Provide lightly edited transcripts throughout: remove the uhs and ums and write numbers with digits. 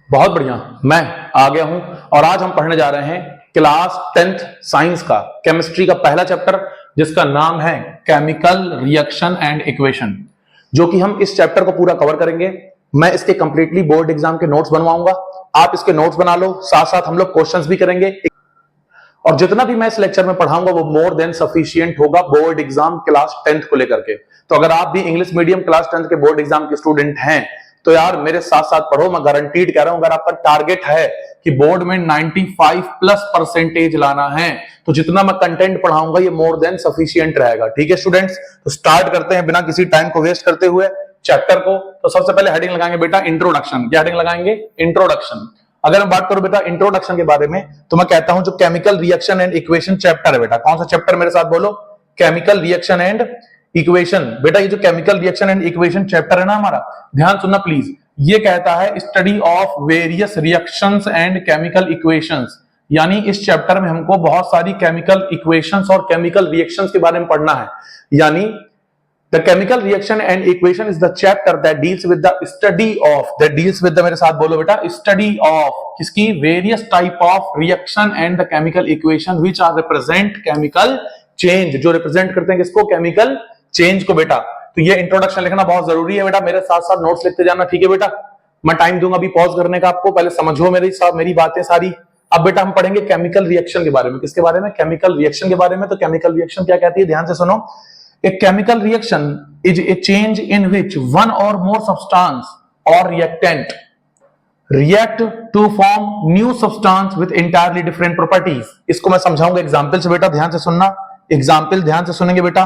बहुत बढ़िया, मैं आ गया हूं और आज हम पढ़ने जा रहे हैं क्लास 10th साइंस का केमिस्ट्री का पहला चैप्टर, जिसका नाम है केमिकल रिएक्शन एंड इक्वेशन, जो कि हम इस चैप्टर को पूरा कवर करेंगे। मैं इसके कंप्लीटली बोर्ड एग्जाम के नोट्स बनवाऊंगा, आप इसके नोट्स बना लो, साथ साथ हम लोग क्वेश्चंस भी करेंगे और जितना भी मैं इस लेक्चर में पढ़ाऊंगा वो मोर देन सफिशिएंट होगा बोर्ड एग्जाम क्लास 10th को लेकर के। तो अगर आप भी इंग्लिश मीडियम क्लास 10th के बोर्ड एग्जाम के स्टूडेंट हैं तो यार मेरे साथ साथ पढ़ो, मैं गारंटीड कह रहा हूं। अगर आपका टारगेट है कि बोर्ड में 95+ % लाना है तो जितना मैं कंटेंट पढ़ाऊंगा ये मोर देन सफिशिएंट रहेगा। ठीक है स्टूडेंट्स, तो स्टार्ट करते हैं बिना किसी टाइम को वेस्ट करते हुए चैप्टर को। तो सबसे पहले हेडिंग लगाएंगे बेटा इंट्रोडक्शन। क्या हेडिंग लगाएंगे? इंट्रोडक्शन। अगर मैं बात करूं बेटा इंट्रोडक्शन के बारे में तो मैं कहता हूं जो chemical reaction and equation chapter है बेटा, कौन सा चैप्टर मेरे साथ बोलो? Chemical reaction and equation. बेटा ये जो chemical reaction and equation chapter है ना हमारा, ध्यान सुनना प्लीज, ये कहता है study of various reactions and chemical equations. यानी इस चैप्टर में हमको बहुत सारी केमिकल इक्वेशंस और केमिकल रिएक्शंस के बारे में पढ़ना है। यानी The chemical reaction and equation is the chapter that deals with the study of, that deals with the, मेरे साथ बोलो बेटा, study of किसकी? various type of reaction and the chemical equation which are represent chemical change, जो represent करते हैं किसको? chemical change को बेटा। तो ये इंट्रोडक्शन लिखना बहुत जरूरी है बेटा, मेरे साथ साथ नोट्स लिखते जाना, ठीक है बेटा। मैं टाइम दूंगा अभी पॉज करने का आपको, पहले समझो मेरी बातें सारी। अब बेटा हम पढ़ेंगे केमिकल रिएक्शन के बारे में। किसके बारे में? केमिकल रिएक्शन के बारे में। तो केमिकल रिएक्शन क्या कहती है, ध्यान से सुनो। A chemical reaction is a change in which one or more substance or reactant react to form new substance with entirely different properties। इसको मैं समझाऊंगा एग्जाम्पल से बेटा, ध्यान से सुनना। एग्जाम्पल ध्यान से सुनेंगे बेटा।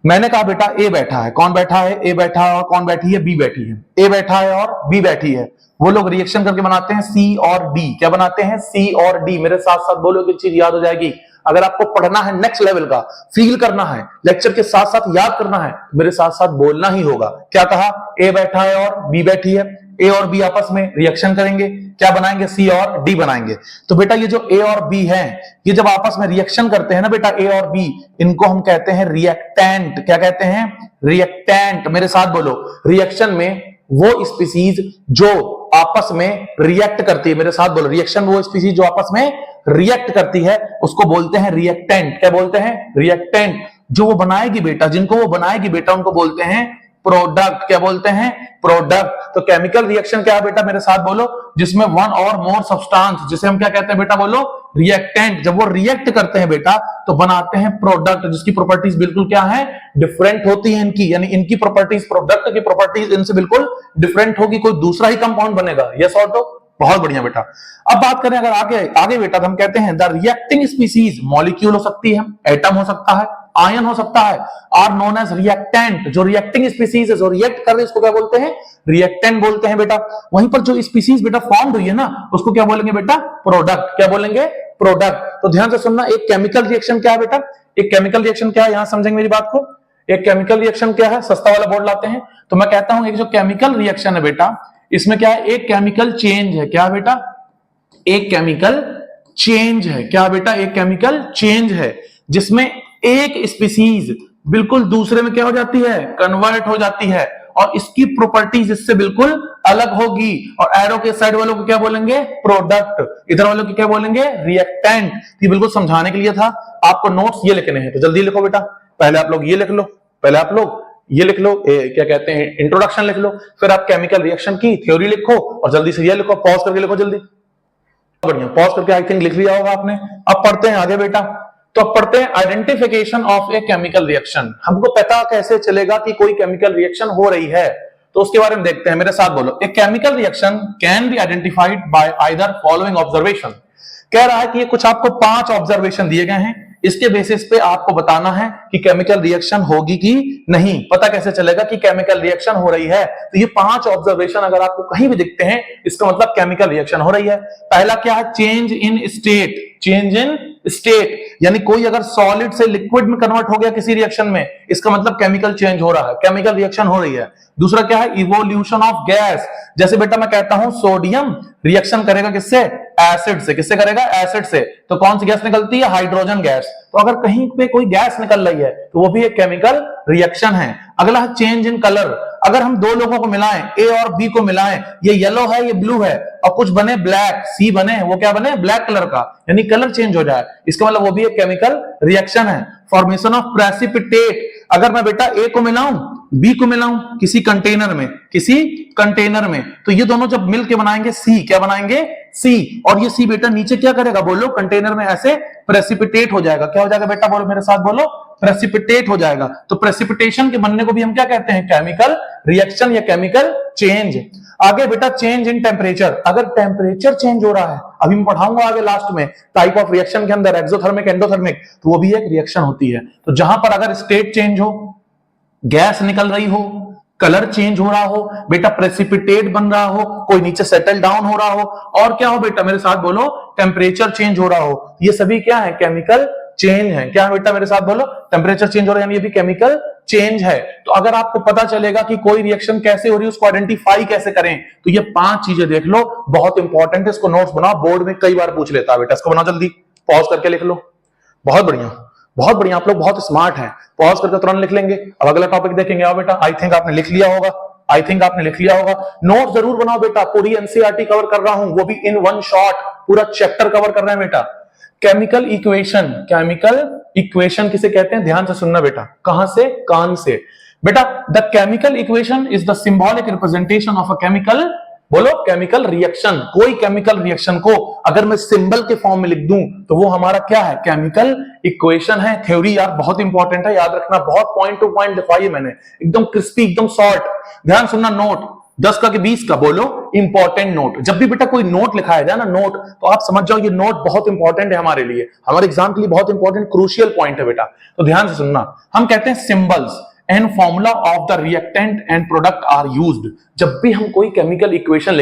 मैंने कहा बेटा ए बैठा है, कौन बैठा है? ए बैठा है। और कौन बैठी है? बी बैठी है। ए बैठा है और बी बैठी है। वो लोग रिएक्शन करके बनाते हैं सी और डी। क्या बनाते हैं? सी और डी। मेरे साथ साथ बोलो, एक चीज याद हो जाएगी। अगर आपको पढ़ना है नेक्स्ट लेवल का, फील करना है, लेक्चर के साथ साथ याद करना है, मेरे साथ साथ बोलना ही होगा। क्या कहा? ए बैठा है और बी बैठी है। ए और बी आपस में रिएक्शन करेंगे, क्या बनाएंगे? सी और डी बनाएंगे। तो बेटा ये जो ए और बी है, ये जब आपस में रिएक्शन करते हैं ना बेटा, ए और बी, इनको हम कहते हैं रिएक्टेंट। क्या कहते हैं? रिएक्टेंट। मेरे साथ बोलो, रिएक्शन में वो स्पीसीज जो आपस में रिएक्ट करती है, मेरे साथ बोलो, रिएक्शन वो स्पीसीज जो आपस में रिएक्ट करती है उसको बोलते हैं रिएक्टेंट। क्या बोलते हैं? रिएक्टेंट। जो वो बनाएगी बेटा, जिनको वो बनाएगी बेटा, उनको बोलते हैं प्रोडक्ट। क्या बोलते हैं? प्रोडक्ट। तो केमिकल रिएक्शन क्या है बेटा, मेरे साथ बोलो, जिसमें वन और मोर सब्सटेंस, जिसे हम क्या कहते हैं बेटा, बोलो, रिएक्टेंट। जब वो रिएक्ट करते हैं बेटा तो बनाते हैं प्रोडक्ट, जिसकी प्रॉपर्टीज बिल्कुल क्या है? डिफरेंट होती है इनकी। यानी इनकी प्रॉपर्टीज, प्रोडक्ट की प्रॉपर्टीज इनसे बिल्कुल डिफरेंट होगी, कोई दूसरा ही कंपाउंड बनेगा। यस और नो? बहुत बढ़िया बेटा। अब बात करें अगर आगे बेटा, तो हम कहते हैं द रिएक्टिंग स्पीसीज, मॉलिक्यूल हो सकती है, एटम हो सकता है, आयन हो सकता है, आर नोन एज रिएक्टेंट। जो रिएक्टिंग स्पीसीज है, जो रिएक्ट कर रहे हैं, इसको क्या बोलते हैं? रिएक्टेंट बोलते हैं बेटा। वहीं पर जो स्पीसीज बेटा फॉर्म हुई है ना, उसको क्या बोलेंगे बेटा? प्रोडक्ट। क्या बोलेंगे? प्रोडक्ट। तो ध्यान से सुनना, एक केमिकल रिएक्शन क्या है बेटा? एक केमिकल रिएक्शन क्या है, यहां समझेंगे मेरी बात को। एक केमिकल रिएक्शन क्या है? सस्ता वाला बोर्ड लाते हैं तो मैं कहता हूं एक जो केमिकल रिएक्शन है बेटा, इसमें क्या है? एक केमिकल चेंज है। क्या बेटा? एक केमिकल चेंज है। क्या बेटा? एक केमिकल चेंज है जिसमें एक स्पीसीज बिल्कुल दूसरे में क्या हो जाती है? कन्वर्ट हो जाती है और इसकी प्रॉपर्टीज इससे बिल्कुल अलग होगी। और एरो के साइड वालों को क्या बोलेंगे? प्रोडक्ट। इधर वालों को क्या बोलेंगे? रिएक्टेंट। ये बिल्कुल समझाने के लिए था। आपको नोट्स ये लिखने हैं तो जल्दी लिखो बेटा। पहले आप लोग ये लिख लो, पहले आप लोग ये लिख लो, क्या कहते हैं, इंट्रोडक्शन लिख लो, फिर आप केमिकल रिएक्शन की थ्योरी लिखो और जल्दी से ये लिखो, पॉज करके लिखो जल्दी। बढ़िया, पॉज करके आई थिंक लिख लिया होगा आपने। अब पढ़ते हैं आगे बेटा। तो अब पढ़ते हैं identification of a chemical reaction. हमको पता कैसे चलेगा कि कोई केमिकल रिएक्शन हो रही है, तो उसके बारे में देखते हैं। मेरे साथ बोलो, a chemical reaction can be identified by either following observation. कह रहा है कि ये कुछ आपको 5 ऑब्जर्वेशन दिए गए हैं, इसके बेसिस पे आपको बताना है कि केमिकल रिएक्शन होगी कि नहीं। पता कैसे चलेगा कि केमिकल रिएक्शन हो रही है? तो ये 5 ऑब्जर्वेशन अगर आपको कहीं भी दिखते हैं, इसका मतलब केमिकल रिएक्शन हो रही है। पहला क्या है? Change in state. Change in state यानी कोई अगर सॉलिड से लिक्विड में कन्वर्ट हो गया किसी रिएक्शन में, इसका मतलब केमिकल चेंज हो रहा है, केमिकल रिएक्शन हो रही है। दूसरा क्या है? Evolution of gas. जैसे बेटा मैं कहता हूं सोडियम रिएक्शन करेगा किससे? एसिड से। किससे करेगा? एसिड से। तो कौन सी गैस निकलती है? Hydrogen gas. तो अगर कहीं पे कोई गैस निकल रही है तो वो भी एक केमिकल रिएक्शन है। अगला है चेंज इन कलर। अगर हम दो लोगों को मिलाएं, ए और बी को मिलाएं, ये येलो है ये ब्लू है और कुछ बने ब्लैक, सी बने, वो क्या बने ब्लैक कलर का, यानी कलर चेंज हो जाए, इसका मतलब वो भी एक केमिकल रिएक्शन है। फॉर्मेशन ऑफ प्रेसिपिटेट, अगर मैं बेटा ए को मिलाऊं बी को मिलाऊं किसी कंटेनर में, तो ये दोनों जब मिलके बनाएंगे सी, क्या बनाएंगे सी, और ये सी बेटा नीचे क्या करेगा बोलो, कंटेनर में ऐसे प्रेसिपिटेट हो जाएगा। क्या हो जाएगा बेटा, बोलो मेरे साथ बोलो, प्रेसिपिटेट हो जाएगा। तो प्रेसिपिटेशन के बनने को भी हम क्या कहते हैं, केमिकल रिएक्शन या केमिकल चेंज। आगे बेटा चेंज इन टेम्परेचर, अगर टेम्परेचर चेंज हो रहा है, अभी मैं पढ़ाऊंगा आगे लास्ट में टाइप ऑफ रिएक्शन के अंदर एक्सोथर्मिक एंडोथर्मिक, तो वो भी एक रिएक्शन होती है। तो जहां पर अगर स्टेट चेंज हो, गैस निकल रही हो, कलर चेंज हो रहा हो, बेटा प्रेसिपिटेट बन रहा हो, कोई नीचे सेटल डाउन हो रहा हो, और क्या हो बेटा मेरे साथ बोलो, टेम्परेचर चेंज हो रहा हो, ये सभी क्या है, केमिकल चेंज है। क्या है बेटा मेरे साथ बोलो, टेम्परेचर चेंज हो रहा है, यानी ये भी केमिकल चेंज है। तो अगर आपको पता चलेगा कि कोई रिएक्शन कैसे हो रही है, उसको आइडेंटिफाई कैसे करें, तो ये 5 चीजें देख लो, बहुत इंपॉर्टेंट है, इसको नोट्स बनाओ, बोर्ड में कई बार पूछ लेता है बेटा, इसको बनाओ जल्दी, पॉज करके लिख लो। बहुत बढ़िया, बहुत बढ़िया, आप लोग बहुत स्मार्ट हैं, पॉज करके तुरंत लिख लेंगे। अब अगला टॉपिक देखेंगे। आओ बेटा, आई थिंक आपने लिख लिया होगा, नोट जरूर बनाओ बेटा, पूरी एनसीईआरटी कवर कर रहा हूं, वो भी इन वन शॉट, पूरा चैप्टर कवर कर रहे हैं बेटा। केमिकल इक्वेशन किसे कहते हैं, ध्यान से सुनना बेटा, कहां से, कान से बेटा। The chemical equation is the symbolic representation of a chemical, बोलो केमिकल रिएक्शन। कोई केमिकल रिएक्शन को अगर मैं सिंबल के फॉर्म में लिख दूं तो वो हमारा क्या है, केमिकल इक्वेशन है। थ्योरी यार बहुत इंपॉर्टेंट है, याद रखना, बहुत पॉइंट टू पॉइंट लिखवाई मैंने, एकदम क्रिस्पी, एकदम शॉर्ट। ध्यान सुनना, नोट 10 का कि 20 का, बोलो इंपॉर्टेंट नोट। जब भी बेटा कोई नोट लिखाया जाए ना, नोट, तो आप समझ जाओ ये नोट बहुत इंपॉर्टेंट है हमारे लिए, हमारे एग्जाम के लिए बहुत इंपॉर्टेंट क्रूशियल पॉइंट है बेटा। तो ध्यान से सुनना, हम कहते हैं symbols and formula of the reactant and product are used. जब भी हम कोई केमिकल इक्वेशन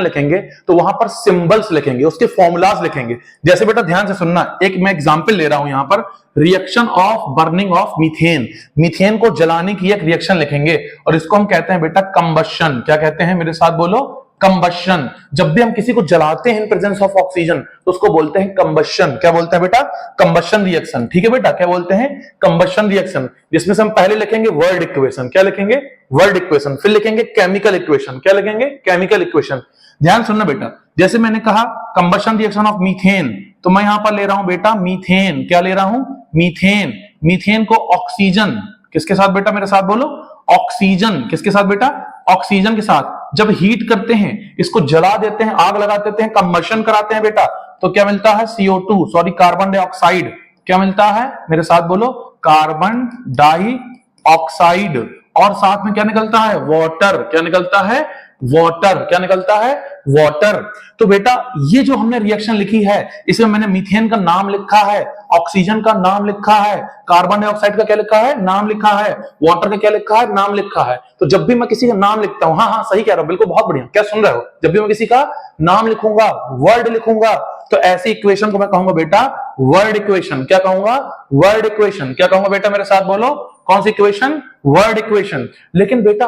लिखेंगे, तो वहां पर सिंबल्स लिखेंगे, उसके फॉर्मूलाज लिखेंगे। जैसे बेटा ध्यान से सुनना, एक मैं एग्जांपल ले रहा हूं यहां पर, reaction of burning of methane, methane को जलाने की एक रिएक्शन लिखेंगे, और इसको हम कहते हैं बेटा कंबशन। क्या कहते हैं, मेरे साथ बोलो, कंबशन। जब भी हम किसी को जलाते हैं इन प्रेजेंस ऑफ ऑक्सीजन, तो उसको बोलते हैं कंबशन। क्या बोलते हैं बेटा, कंबशन रिएक्शन। ठीक है बेटा, क्या बोलते हैं, कंबशन रिएक्शन, जिसमें से हम पहले लिखेंगे वर्ड इक्वेशन। क्या लिखेंगे, वर्ड इक्वेशन। फिर लिखेंगे केमिकल इक्वेशन। क्या लिखेंगे, केमिकल इक्वेशन। ध्यान सुनना बेटा, जैसे मैंने कहा कंबशन रिएक्शन ऑफ मीथेन, तो मैं यहां पर ले रहा हूं बेटा मीथेन। क्या ले रहा हूं, मीथेन। मीथेन को ऑक्सीजन, किसके साथ बेटा मेरे साथ बोलो, ऑक्सीजन। किसके साथ बेटा, ऑक्सीजन के साथ जब हीट करते हैं, इसको जला देते हैं, आग लगा देते हैं, कंबशन कराते हैं बेटा, तो क्या मिलता है, CO2, सॉरी कार्बन डाइऑक्साइड। क्या मिलता है मेरे साथ बोलो, कार्बन डाइऑक्साइड, और साथ में क्या निकलता है, वाटर। क्या निकलता है, वाटर। क्या निकलता है, वाटर। तो बेटा ये जो हमने रिएक्शन लिखी है, इसमें मैंने मीथेन का नाम लिखा है, ऑक्सीजन का नाम लिखा है, कार्बन डाइऑक्साइड का क्या लिखा है, नाम लिखा है, वाटर का क्या लिखा है, नाम लिखा है। तो जब भी मैं किसी का नाम लिखता हूं, हाँ सही कह रहा हूं, बिल्कुल, बहुत बढ़िया, क्या सुन रहे हो, जब भी मैं किसी का नाम लिखूंगा, वर्ड लिखूंगा, तो ऐसी इक्वेशन को मैं कहूंगा बेटा वर्ड इक्वेशन। क्या कहूंगा, वर्ड इक्वेशन। क्या कहूंगा बेटा मेरे साथ बोलो, कौन सी इक्वेशन, वर्ड इक्वेशन। लेकिन बेटा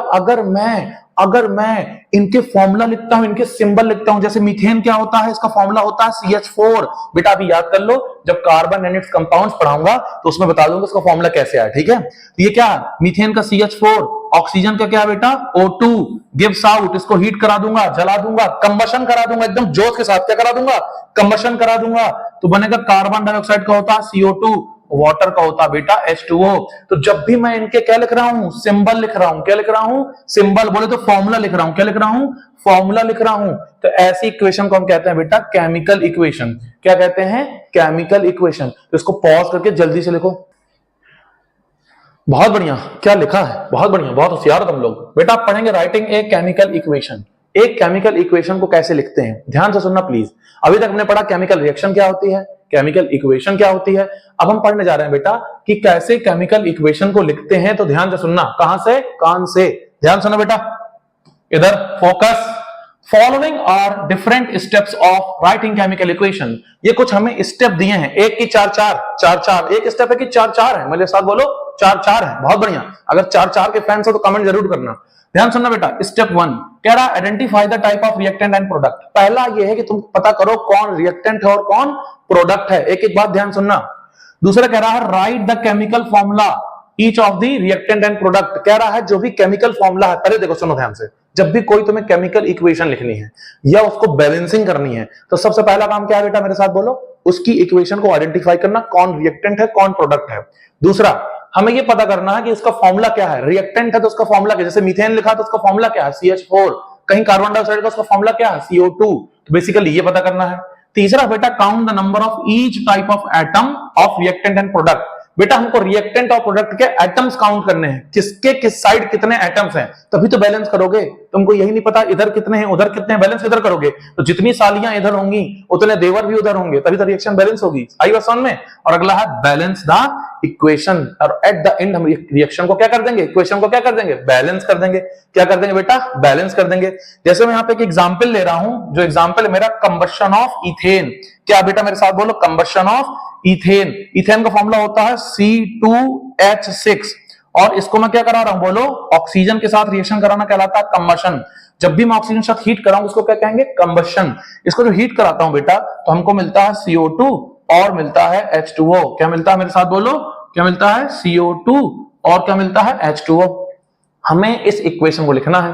अगर मैं इनके फॉर्मूला लिखता हूं, इनके सिंबल लिखता हूं, जैसे मीथेन क्या होता है, इसका फॉर्मूला होता है CH4। बेटा अभी याद कर लो, जब कार्बन एंड इट्स कंपाउंड्स पढ़ाऊंगा तो उसमें बता दूंगा इसका फॉर्मूला कैसे आया। ठीक है, तो ये क्या, मीथेन का CH4, ऑक्सीजन का क्या बेटा, O2 गिव्स आउट, इसको हीट करा दूंगा, जला दूंगा, कंबशन करा दूंगा, एकदम जोश के साथ क्या करा दूंगा, कंबशन करा दूंगा, तो बनेगा कार्बन डाइऑक्साइड का होता है CO2, वाटर का होता बेटा H2O। तो जब भी मैं इनके क्या लिख रहा हूं, सिंबल लिख रहा हूं, क्या लिख रहा हूं, सिंबल, बोले तो फॉर्मूला लिख रहा हूं। क्या लिख रहा हूं, फॉर्मूला लिख रहा हूं। तो ऐसी इक्वेशन को हम कहते हैं बेटा केमिकल इक्वेशन। क्या कहते हैं, केमिकल इक्वेशन। तो इसको पॉज करके जल्दी से लिखो। बहुत बढ़िया, क्या लिखा है, बहुत बढ़िया, बहुत होशियार तुम लोग। बेटा आप पढ़ेंगे राइटिंग ए केमिकल इक्वेशन। एक केमिकल इक्वेशन को कैसे लिखते हैं, ध्यान से सुनना प्लीज। अभी तक हमने पढ़ा केमिकल रिएक्शन क्या होती है, केमिकल इक्वेशन क्या होती है। अब हम पढ़ने जा रहे हैं बेटा कि कैसे केमिकल इक्वेशन को लिखते हैं। तो ध्यान से सुनना, कहां से, कान से। ध्यान सुनना बेटा, इधर focus. Following are different steps of writing chemical equation. ये कुछ हमें स्टेप दिए हैं, एक की चार चार, एक स्टेप है कि चार है, मेरे साथ बोलो चार है। बहुत बढ़िया, अगर चार के फैंस हो तो कमेंट जरूर करना। ध्यान सुनना बेटा, स्टेप 1 कह रहा identify the type of reactant and product. पहला यह है कि तुम पता करो कौन रिएक्टेंट है और कौन प्रोडक्ट है। एक एक बात ध्यान सुनना। दूसरा कह रहा है right the chemical formula each of the reactant and product, कह रहा है जो भी केमिकल फॉर्मूला है। पहले देखो, सुनो ध्यान से, जब भी कोई तुम्हें केमिकल इक्वेशन लिखनी है या उसको बैलेंसिंग करनी है, तो सबसे पहला काम क्या है बेटा, मेरे साथ बोलो, उसकी इक्वेशन को आइडेंटिफाई करना, कौन रिएक्टेंट है कौन प्रोडक्ट है। दूसरा, हमें यह पता करना है कि उसका फॉर्मूला क्या है। रिएक्टेंट है तो उसका फॉर्मूला क्या, जैसे मीथेन लिखा तो उसका फॉर्मूला क्या है, CH4। कहीं कार्बन डाइऑक्साइड का उसका फॉर्मूला क्या है, CO2। तो बेसिकली ये पता करना है। तीसरा बेटा, count the number of each type of atom of reactant and product. बेटा हमको रिएक्टेंट और प्रोडक्ट के एटम्स काउंट करने हैं, किसके किस साइड कितने एटम्स हैं, तभी तो बैलेंस करोगे। तुमको यही नहीं पता इधर कितने हैं उधर कितने हैं, बैलेंस इधर करोगे तो जितनी सालियां इधर होंगी उतने देवर भी उधर होंगे, तभी तो रिएक्शन बैलेंस होगी। आई बात समझ में। और अगला है बैलेंस द इक्वेशन, और एट द एंड हम रिएक्शन को क्या कर देंगे, इक्वेशन को क्या कर देंगे, बैलेंस कर देंगे। क्या कर देंगे बेटा, बैलेंस कर देंगे। जैसे मैं यहाँ पे एक एग्जाम्पल ले रहा हूं, जो एग्जाम्पल है मेरा कंबशन ऑफ इथेन। क्या बेटा मेरे साथ बोलो, कंबशन ऑफ इथेन। इथेन का फॉर्मूला होता है C2H6, और इसको मैं क्या करा रहा हूं, बोलो, ऑक्सीजन के साथ रिएक्शन कराना कहलाता है कंबशन। जब भी मैं ऑक्सीजन के साथ हीट कराऊं उसको क्या कहेंगे, कंबशन। इसको जो हीट कराता हूं बेटा तो हमको मिलता है CO2 और मिलता है H2O। क्या मिलता है मेरे साथ बोलो, क्या मिलता है, CO2 और क्या मिलता है, H2O। हमें इस इक्वेशन को लिखना है,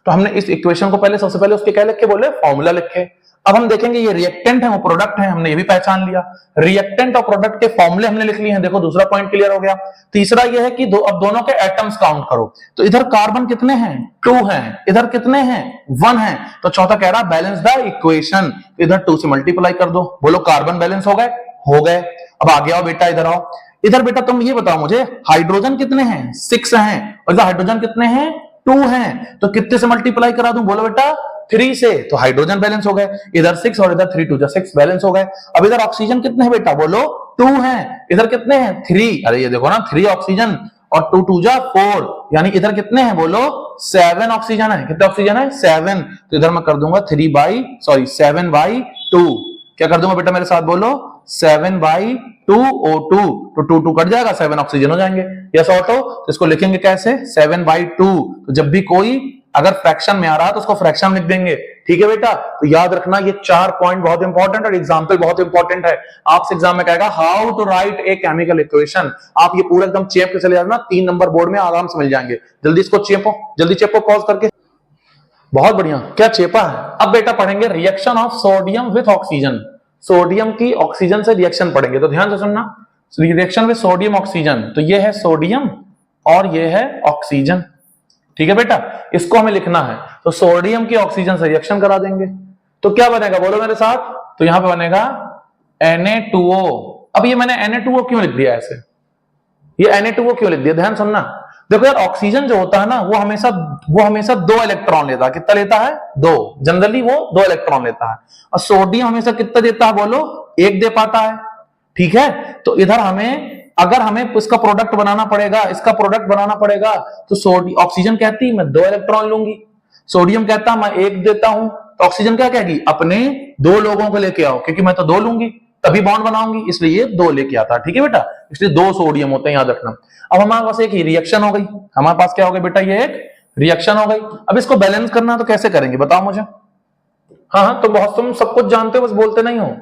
तो हमने इस इक्वेशन को पहले सबसे पहले उसके क्या लिखे, बोले फॉर्मूला लिखे। अब हम देखेंगे ये रिएक्टेंट है वो प्रोडक्ट है, हमने ये भी पहचान लिया। रिएक्टेंट और प्रोडक्ट के फॉर्मूले हमने लिख लिए हैं, देखो दूसरा पॉइंट क्लियर हो गया। तीसरा ये है कि अब दोनों के एटम्स काउंट करो, तो इधर कार्बन कितने हैं, 2 हैं, इधर कितने हैं, 1 हैं। तो चौथा कह रहा बैलेंस द इक्वेशन, इधर 2 से मल्टीप्लाई कर दो, बोलो कार्बन बैलेंस हो गए, हो गए। अब आगे आओ बेटा, इधर आओ। इधर बेटा तुम ये बताओ मुझे, हाइड्रोजन कितने हैं, 6 हैं, और इधर हाइड्रोजन कितने हैं, 2 हैं। तो कितने से मल्टीप्लाई करा दूं, बोलो बेटा 3 से, तो हाइड्रोजन बैलेंस हो गए। इधर 6 और इधर 3 2 6 बैलेंस हो गए। अब इधर ऑक्सीजन कितने हैं बेटा, बोलो 2 हैं, इधर कितने हैं 3। अरे ये देखो ना, 3 ऑक्सीजन और 2 2 4, यानी इधर कितने हैं, बोलो 7 ऑक्सीजन है। कितने ऑक्सीजन है, 7। तो इधर मैं कर दूंगा 7/2। क्या कर दूंगा बेटा मेरे साथ बोलो, 7/2 O2। तो 2 2 कट जाएगा, 7 ऑक्सीजन हो जाएंगे। यस ऑटो, तो इसको लिखेंगे कैसे, 7/2। तो जब भी कोई अगर फ्रैक्शन में आ रहा है तो उसको फ्रैक्शन लिख देंगे, ठीक है बेटा। तो याद रखना ये 4 पॉइंट बहुत इंपॉर्टेंट और एग्जांपल बहुत इंपॉर्टेंट है। आपसे एग्जाम में कहेगा how to write a chemical equation, आप ये पूरा एकदम चेप के चले जाना, 3 नंबर बोर्ड में आराम से मिल जाएंगे। जल्दी इसको चेपो, जल्दी चेपो पॉज करके। बहुत बढ़िया, क्या चेपा है। अब बेटा पढ़ेंगे reaction of sodium with oxygen. Sodium की ऑक्सीजन से रिएक्शन पढ़ेंगे, तो ध्यान से सुनना। रिएक्शन विथ सोडियम ऑक्सीजन, तो ये है सोडियम और ये है ऑक्सीजन, ठीक है बेटा। इसको हमें लिखना है, तो सोडियम की ऑक्सीजन से रिएक्शन करा देंगे, तो क्या बनेगा बोलो मेरे साथ, तो यहां पे बनेगा Na2O। अब ये मैंने Na2O क्यों लिख दिया ऐसे, ये Na2O क्यों लिख दिया, ध्यान सुनना। देखो यार, ऑक्सीजन जो होता है ना वो हमेशा 2 इलेक्ट्रॉन लेता है। कितना लेता है, 2। जनरली वो 2 इलेक्ट्रॉन लेता है। और सोडियम हमेशा कितना देता है, बोलो 1 दे पाता है, ठीक है। तो इधर अगर हमें इसका प्रोडक्ट बनाना पड़ेगा, इसका प्रोडक्ट बनाना पड़ेगा, तो ऑक्सीजन कहती है मैं 2 इलेक्ट्रॉन लूंगी, सोडियम कहता मैं 1 देता हूं, तो ऑक्सीजन क्या कहेगी, अपने 2 लोगों को लेके आओ, क्योंकि मैं तो 2 लूंगी तभी बॉन्ड बनाऊंगी, इसलिए ये 2 लेके आता है, ठीक है बेटा। इसलिए 2 सोडियम होते हैं, याद रखना। अब हमारे पास एक रिएक्शन हो गई, हमारे पास क्या हो गई बेटा, ये एक रिएक्शन हो गई। अब इसको बैलेंस करना तो कैसे करेंगे बताओ मुझे। हाँ, तो बहुत तुम सब कुछ जानते हो, बस बोलते नहीं हो।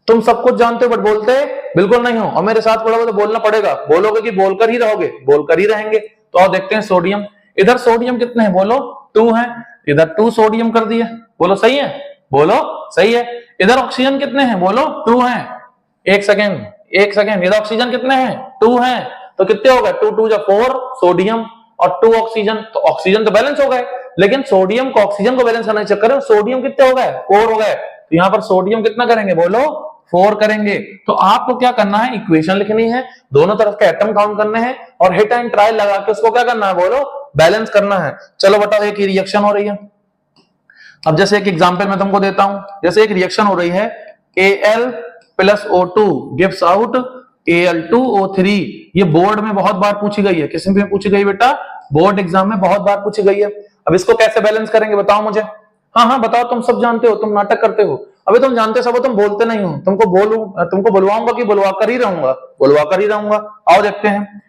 तुम सब कुछ जानते हो बट बोलते बिल्कुल नहीं हो, और मेरे साथ पढ़ोगे तो बोलना पड़ेगा। बोलोगे कि बोलकर ही रहोगे, बोलकर ही रहेंगे। तो आओ देखते हैं सोडियम। इधर सोडियम कितने हैं, बोलो 2 हैं, इधर 2 सोडियम कर दिए, बोलो सही है, बोलो सही है। इधर ऑक्सीजन कितने हैं, बोलो 2 हैं। एक सेकेंड, इधर ऑक्सीजन कितने हैं, 2 हैं, तो कितने हो गए, 2 2 4 सोडियम और 2 ऑक्सीजन। तो ऑक्सीजन तो बैलेंस हो गए, लेकिन सोडियम को ऑक्सीजन को बैलेंस करने के चक्कर में सोडियम कितने हो गए, 4 हो गए। तो यहां पर सोडियम कितना करेंगे, बोलो 4 करेंगे। तो आपको क्या करना है, इक्वेशन लिखनी है, दोनों तरफ के एटम काउंट करने हैं और हिट एंड ट्रायल लगा के उसको क्या करना है, बोलो बैलेंस करना है। चलो बताओ, एक रिएक्शन हो रही है। अब जैसे एक एग्जांपल मैं तुमको देता हूं, जैसे एक रिएक्शन हो रही है, Al + O2 gives out Al2O3। ये बोर्ड में बहुत बार पूछी गई है, किसी में पूछी गई बेटा, बोर्ड एग्जाम में बहुत बार पूछी गई है। अब इसको कैसे बैलेंस करेंगे बताओ मुझे। हाँ बताओ, तुम सब जानते हो, तुम नाटक करते हो। अभी तुम जानते सब हो, तुम बोलते नहीं हो। तुमको बुलवाऊंगा कि बुलवा कर ही रहूंगा, आओ देखते हैं।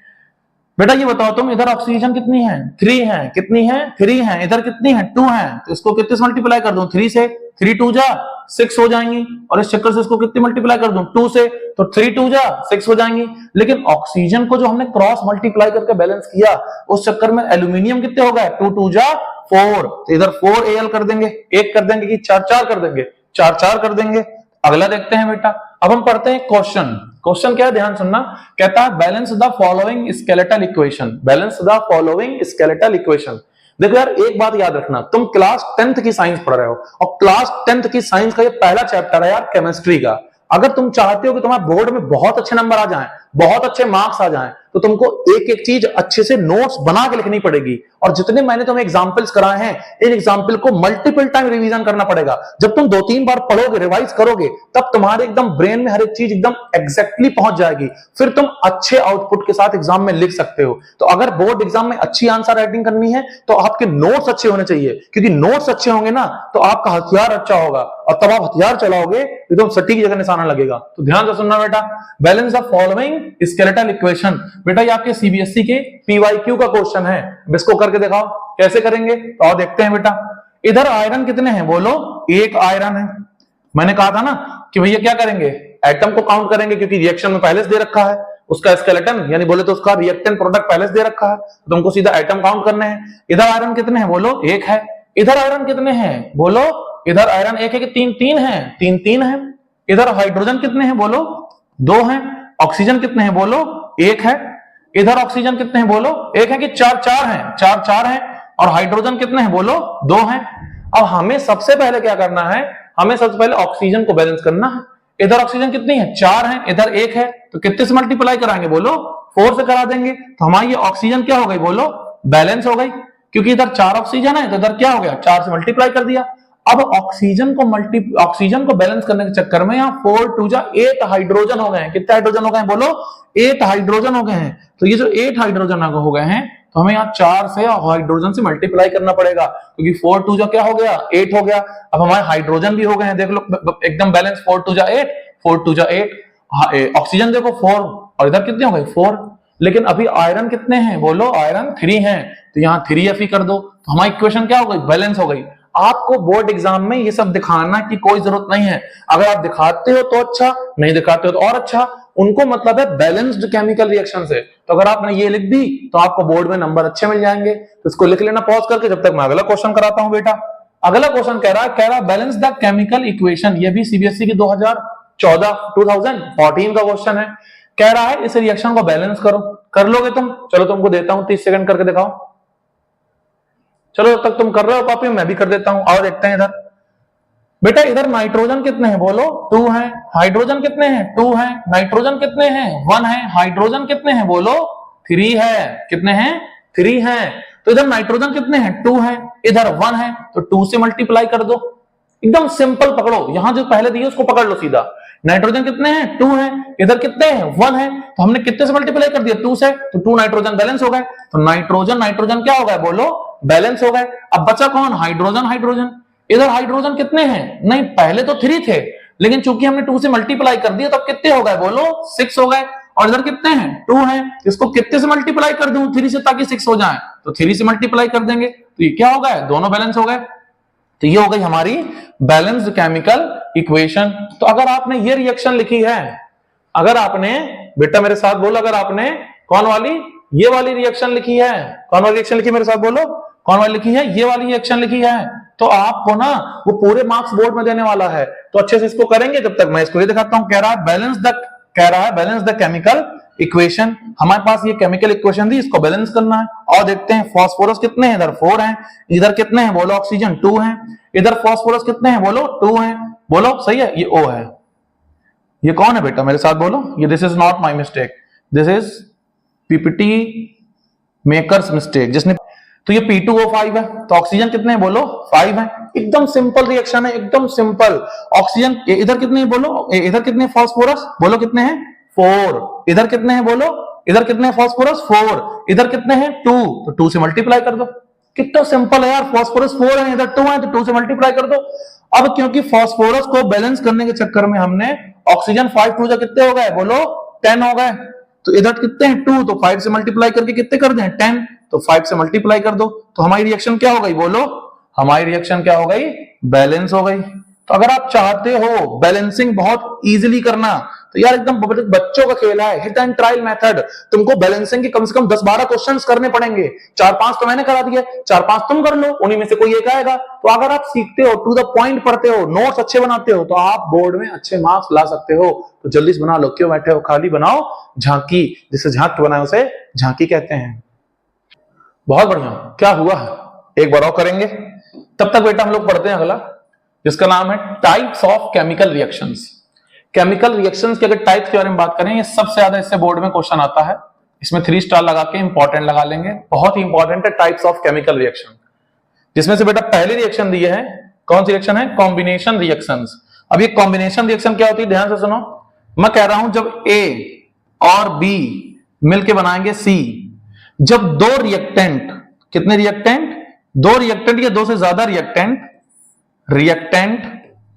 बेटा ये बताओ तुम, इधर ऑक्सीजन कितनी है, 3 है, कितनी है 3 है, इधर कितनी है 2 है, तो इसको कितने से मल्टीप्लाई कर दूं, 3 से, 3 2 जा 6 हो जाएंगी, और इस चक्कर से इसको कितनी मल्टीप्लाई कर दूं 2 से, तो 3 2 जा 6 हो जाएंगी। लेकिन ऑक्सीजन को जो हमने क्रॉस मल्टीप्लाई करके बैलेंस किया, उस चक्कर में एल्यूमिनियम कितने हो गए 2 2 जा 4, तो इधर 4 Al कर देंगे, 1 कर देंगे कि 4 4 कर देंगे, 4 4 कर देंगे। अगला देखते हैं बेटा, अब हम पढ़ते हैं क्वेश्चन। क्वेश्चन क्या है, ध्यान सुनना। कहता है balance the following skeletal equation, balance the following skeletal equation. देखो यार, एक बात याद रखना, तुम क्लास 10th की साइंस पढ़ रहे हो, और क्लास 10th की साइंस का ये पहला चैप्टर है यार केमिस्ट्री का। अगर तुम चाहते हो कि तुम्हारे बोर्ड में बहुत अच्छे नंबर आ जाएं, बहुत अच्छे मार्क्स आ जाएं, तो तुमको एक एक चीज अच्छे से नोट्स बना के लिखनी पड़ेगी। और जितने मैंने तुम्हें एग्जांपल्स कराए हैं, इन एग्जांपल को मल्टीपल टाइम रिवीजन करना पड़ेगा। जब तुम 2-3 बार पढ़ोगे, रिवाइज करोगे, तब तुम्हारे एकदम ब्रेन में हर एक चीज एकदम एग्जैक्टली पहुंच जाएगी। फिर तुम अच्छे आउटपुट के साथ एग्जाम में लिख सकते हो। तो अगर बोर्ड एग्जाम में अच्छी आंसर राइटिंग करनी है, तो आपके नोट्स अच्छे होने चाहिए, क्योंकि नोट्स अच्छे होंगे ना, तो आपका हथियार अच्छा होगा, और तब आप हथियार चलाओगे एकदम सटीक जगह निशाना लगेगा। तो ध्यान से सुनना बेटा, balance the following skeletal equation. बेटा ये आपके सीबीएसई के पीवाईक्यू का क्वेश्चन है, इसको करके दिखाओ कैसे करेंगे। तो आओ देखते हैं बेटा। इधर आयरन कितने हैं बोलो, 1 आयरन है। मैंने कहा था ना कि भैया क्या करेंगे, एटम को काउंट करेंगे, क्योंकि रिएक्शन में पहले से दे रखा है उसका स्केलेटन, यानी बोले तो उसका रिएक्टेंट प्रोडक्ट पहले से दे रखा है, तो तुमको सीधा एटम काउंट करने हैं। इधर आयरन कितने हैं बोलो, 1 है। इधर आयरन कितने हैं बोलो, इधर आयरन 1 है कि 3 है, 3 है। इधर हाइड्रोजन कितने हैं बोलो, 2 हैं। ऑक्सीजन कितने हैं बोलो, 1 है। इधर ऑक्सीजन कितने हैं बोलो, 1 है कि 4 हैं, 4 हैं। और हाइड्रोजन कितने हैं बोलो, 2 हैं। अब हमें सबसे पहले क्या करना है, हमें सबसे पहले ऑक्सीजन को बैलेंस करना है। इधर ऑक्सीजन कितनी है, 4 है, इधर 1 है, तो कितने से मल्टीप्लाई कराएंगे बोलो, 4 से करा देंगे। तो हमारी ये ऑक्सीजन क्या हो गई बोलो, बैलेंस हो गई, क्योंकि इधर 4 ऑक्सीजन है, तो इधर क्या हो गया, 4 से मल्टीप्लाई कर दिया। अब ऑक्सीजन को बैलेंस करने के चक्कर में यहाँ 4 2 जा 8 हाइड्रोजन हो गए हैं। कितने हाइड्रोजन हो गए हैं बोलो, 8 हाइड्रोजन हो गए हैं। तो ये जो 8 हाइड्रोजन हो गए हैं, तो हमें यहाँ 4 से हाइड्रोजन से मल्टीप्लाई करना पड़ेगा, क्योंकि 4 2 जा क्या हो गया, 8 हो गया। अब हमारे हाइड्रोजन भी हो गए हैं, देख लो एकदम बैलेंस, 4 2 जा 8, 4 2 जा 8। ऑक्सीजन देखो 4, और इधर कितने हो गए 4। लेकिन अभी आयरन कितने हैं बोलो, आयरन 3 हैं, तो यहाँ 3Fe कर दो, तो हमारी इक्वेशन क्या हो गई, बैलेंस हो गई। आपको बोर्ड एग्जाम में ये सब दिखाना की कोई जरूरत नहीं है। अगर आप दिखाते हो तो अच्छा, नहीं दिखाते हो तो और अच्छा। उनको मतलब है बैलेंस्ड केमिकल रिएक्शन से। तो अगर आपने ये लिख दी तो आपको बोर्ड में नंबर अच्छे मिल जाएंगे। तो इसको लिख लेना पॉज करके, जब तक मैं अगला क्वेश्चन कराता हूं बेटा। अगला क्वेश्चन कह रहा है बैलेंस द केमिकल इक्वेशन। ये भी सीबीएसई की 2014 2014 का क्वेश्चन है। कह रहा है इस रिएक्शन को बैलेंस करो। कर लोगे तुम? चलो तुमको देता हूं 30 सेकंड करके दिखाओ। चलो जब तक तुम कर रहे हो कॉपी मैं भी कर देता हूं। और देखते हैं इधर बेटा, इधर नाइट्रोजन कितने हैं बोलो, 2 हैं। हाइड्रोजन कितने हैं, 2 हैं। नाइट्रोजन कितने हैं, 1 है। हाइड्रोजन कितने हैं बोलो, 3 है। कितने हैं, 3 हैं। तो इधर नाइट्रोजन कितने हैं, 2 हैं, इधर 1 है, तो 2 से मल्टीप्लाई कर दो। एकदम सिंपल पकड़ो, यहां जो पहले दिए उसको पकड़ लो सीधा। नाइट्रोजन कितने हैं, 2 हैं, इधर कितने हैं, 1 है, तो हमने कितने से मल्टीप्लाई कर दिया, 2 से, तो 2 नाइट्रोजन बैलेंस हो गए। तो नाइट्रोजन क्या हो गया बोलो, बैलेंस हो गए। अब बचा कौन, हाइड्रोजन। इधर हाइड्रोजन कितने हैं, नहीं पहले तो 3 थे, लेकिन चूंकि हमने 2 से मल्टीप्लाई कर दिया तो कितने हो गए बोलो, 6 हो गए। और इधर कितने हैं, 2 हैं। इसको कितने से मल्टीप्लाई कर दूं, 3 से, ताकि 6 हो जाए, तो 3 से मल्टीप्लाई कर देंगे, तो ये क्या हो गए, दोनों बैलेंस हो गए। तो ये हो गई हमारी बैलेंस्ड केमिकल इक्वेशन। तो अगर आपने ये रिएक्शन लिखी है, अगर आपने बेटा मेरे साथ बोलो, अगर आपने कौन वाली, ये वाली रिएक्शन लिखी है, कौन वाली रिएक्शन लिखी, मेरे साथ बोलो, कौन वाली लिखी है, ये वाली रिएक्शन लिखी है, तो आपको ना वो पूरे मार्क्स बोर्ड में देने वाला है। तो अच्छे से इसको करेंगे। जब तक मैं इसको ये दिखाता हूं, कह रहा है बैलेंस द केमिकल इक्वेशन। हमारे पास ये केमिकल इक्वेशन थी, इसको बैलेंस करना है। और देखते हैं फास्फोरस कितने हैं, इधर 4 हैं, इधर कितने हैं बोलो, ऑक्सीजन 2 हैं, इधर फास्फोरस कितने हैं बोलो, 2 हैं, बोलो सही है। ये O है, ये कौन है बेटा मेरे साथ बोलो, ये this is not my mistake, this is PPT makers mistake जिसने। तो ये P2O5 है, तो ऑक्सीजन कितने हैं बोलो, 5 है। एकदम सिंपल रिएक्शन है, एकदम सिंपल। ऑक्सीजन इधर कितने हैं बोलो, इधर कितने हैं फास्फोरस बोलो, कितने हैं, 4। इधर कितने हैं बोलो, इधर कितने हैं फास्फोरस, 4। इधर कितने हैं, 2, तो 2 से मल्टीप्लाई कर दो। कितना सिंपल है यार, फास्फोरस 4 है, इधर 2 है, तो 2 से मल्टीप्लाई कर दो। अब क्योंकि फास्फोरस को बैलेंस करने के चक्कर में हमने ऑक्सीजन 5 2 कितने हो गए बोलो, 10 हो गए। तो इधर कितने हैं, 2, तो 5 से मल्टीप्लाई करके कितने कर दें, 10, तो 5 से मल्टीप्लाई कर दो। तो हमारी रिएक्शन क्या हो गई बोलो, हमारी रिएक्शन क्या हो गई, बैलेंस हो गई। तो अगर आप चाहते हो बैलेंसिंग बहुत इजीली करना, तो यार एकदम बच्चों का खेल है, हिट एंड ट्रायल मेथड। तुमको बैलेंसिंग के कम से कम 10-12 क्वेश्चंस करने पड़ेंगे। 4-5 तो मैंने करा दिए, 4-5 तुम कर लो, उन्हीं में से कोई एक आएगा। तो अगर आप सीखते हो, टू द पॉइंट पढ़ते हो, नोट्स अच्छे बनाते हो, तो आप बोर्ड में अच्छे मार्क्स ला सकते हो। तो जल्दी से बना लो, क्यों बैठे हो खाली, बनाओ झांकी। जिसे झांक के बनाए उसे झांकी कहते हैं। बहुत बढ़िया, क्या हुआ है एक बार और करेंगे। तब तक बेटा हम लोग पढ़ते हैं अगला, जिसका नाम है types of chemical reactions. Chemical reactions के अगर टाइप्स के बारे में बात करें, ये सबसे ज्यादा इससे बोर्ड में क्वेश्चन आता है। इसमें 3 स्टार लगा के इंपॉर्टेंट लगा लेंगे, बहुत ही इंपॉर्टेंट है टाइप्स ऑफ केमिकल रिएक्शन। जिसमें से बेटा पहली रिएक्शन दी है, कौन सी रिएक्शन है? Combination reactions. अब ये कॉम्बिनेशन रिएक्शन क्या होती है, ध्यान से सुनो। मैं कह रहा हूं जब ए और बी मिलके बनाएंगे सी, जब दो रिएक्टेंट, कितने रिएक्टेंट? 2 रिएक्टेंट या 2 से ज्यादा रिएक्टेंट,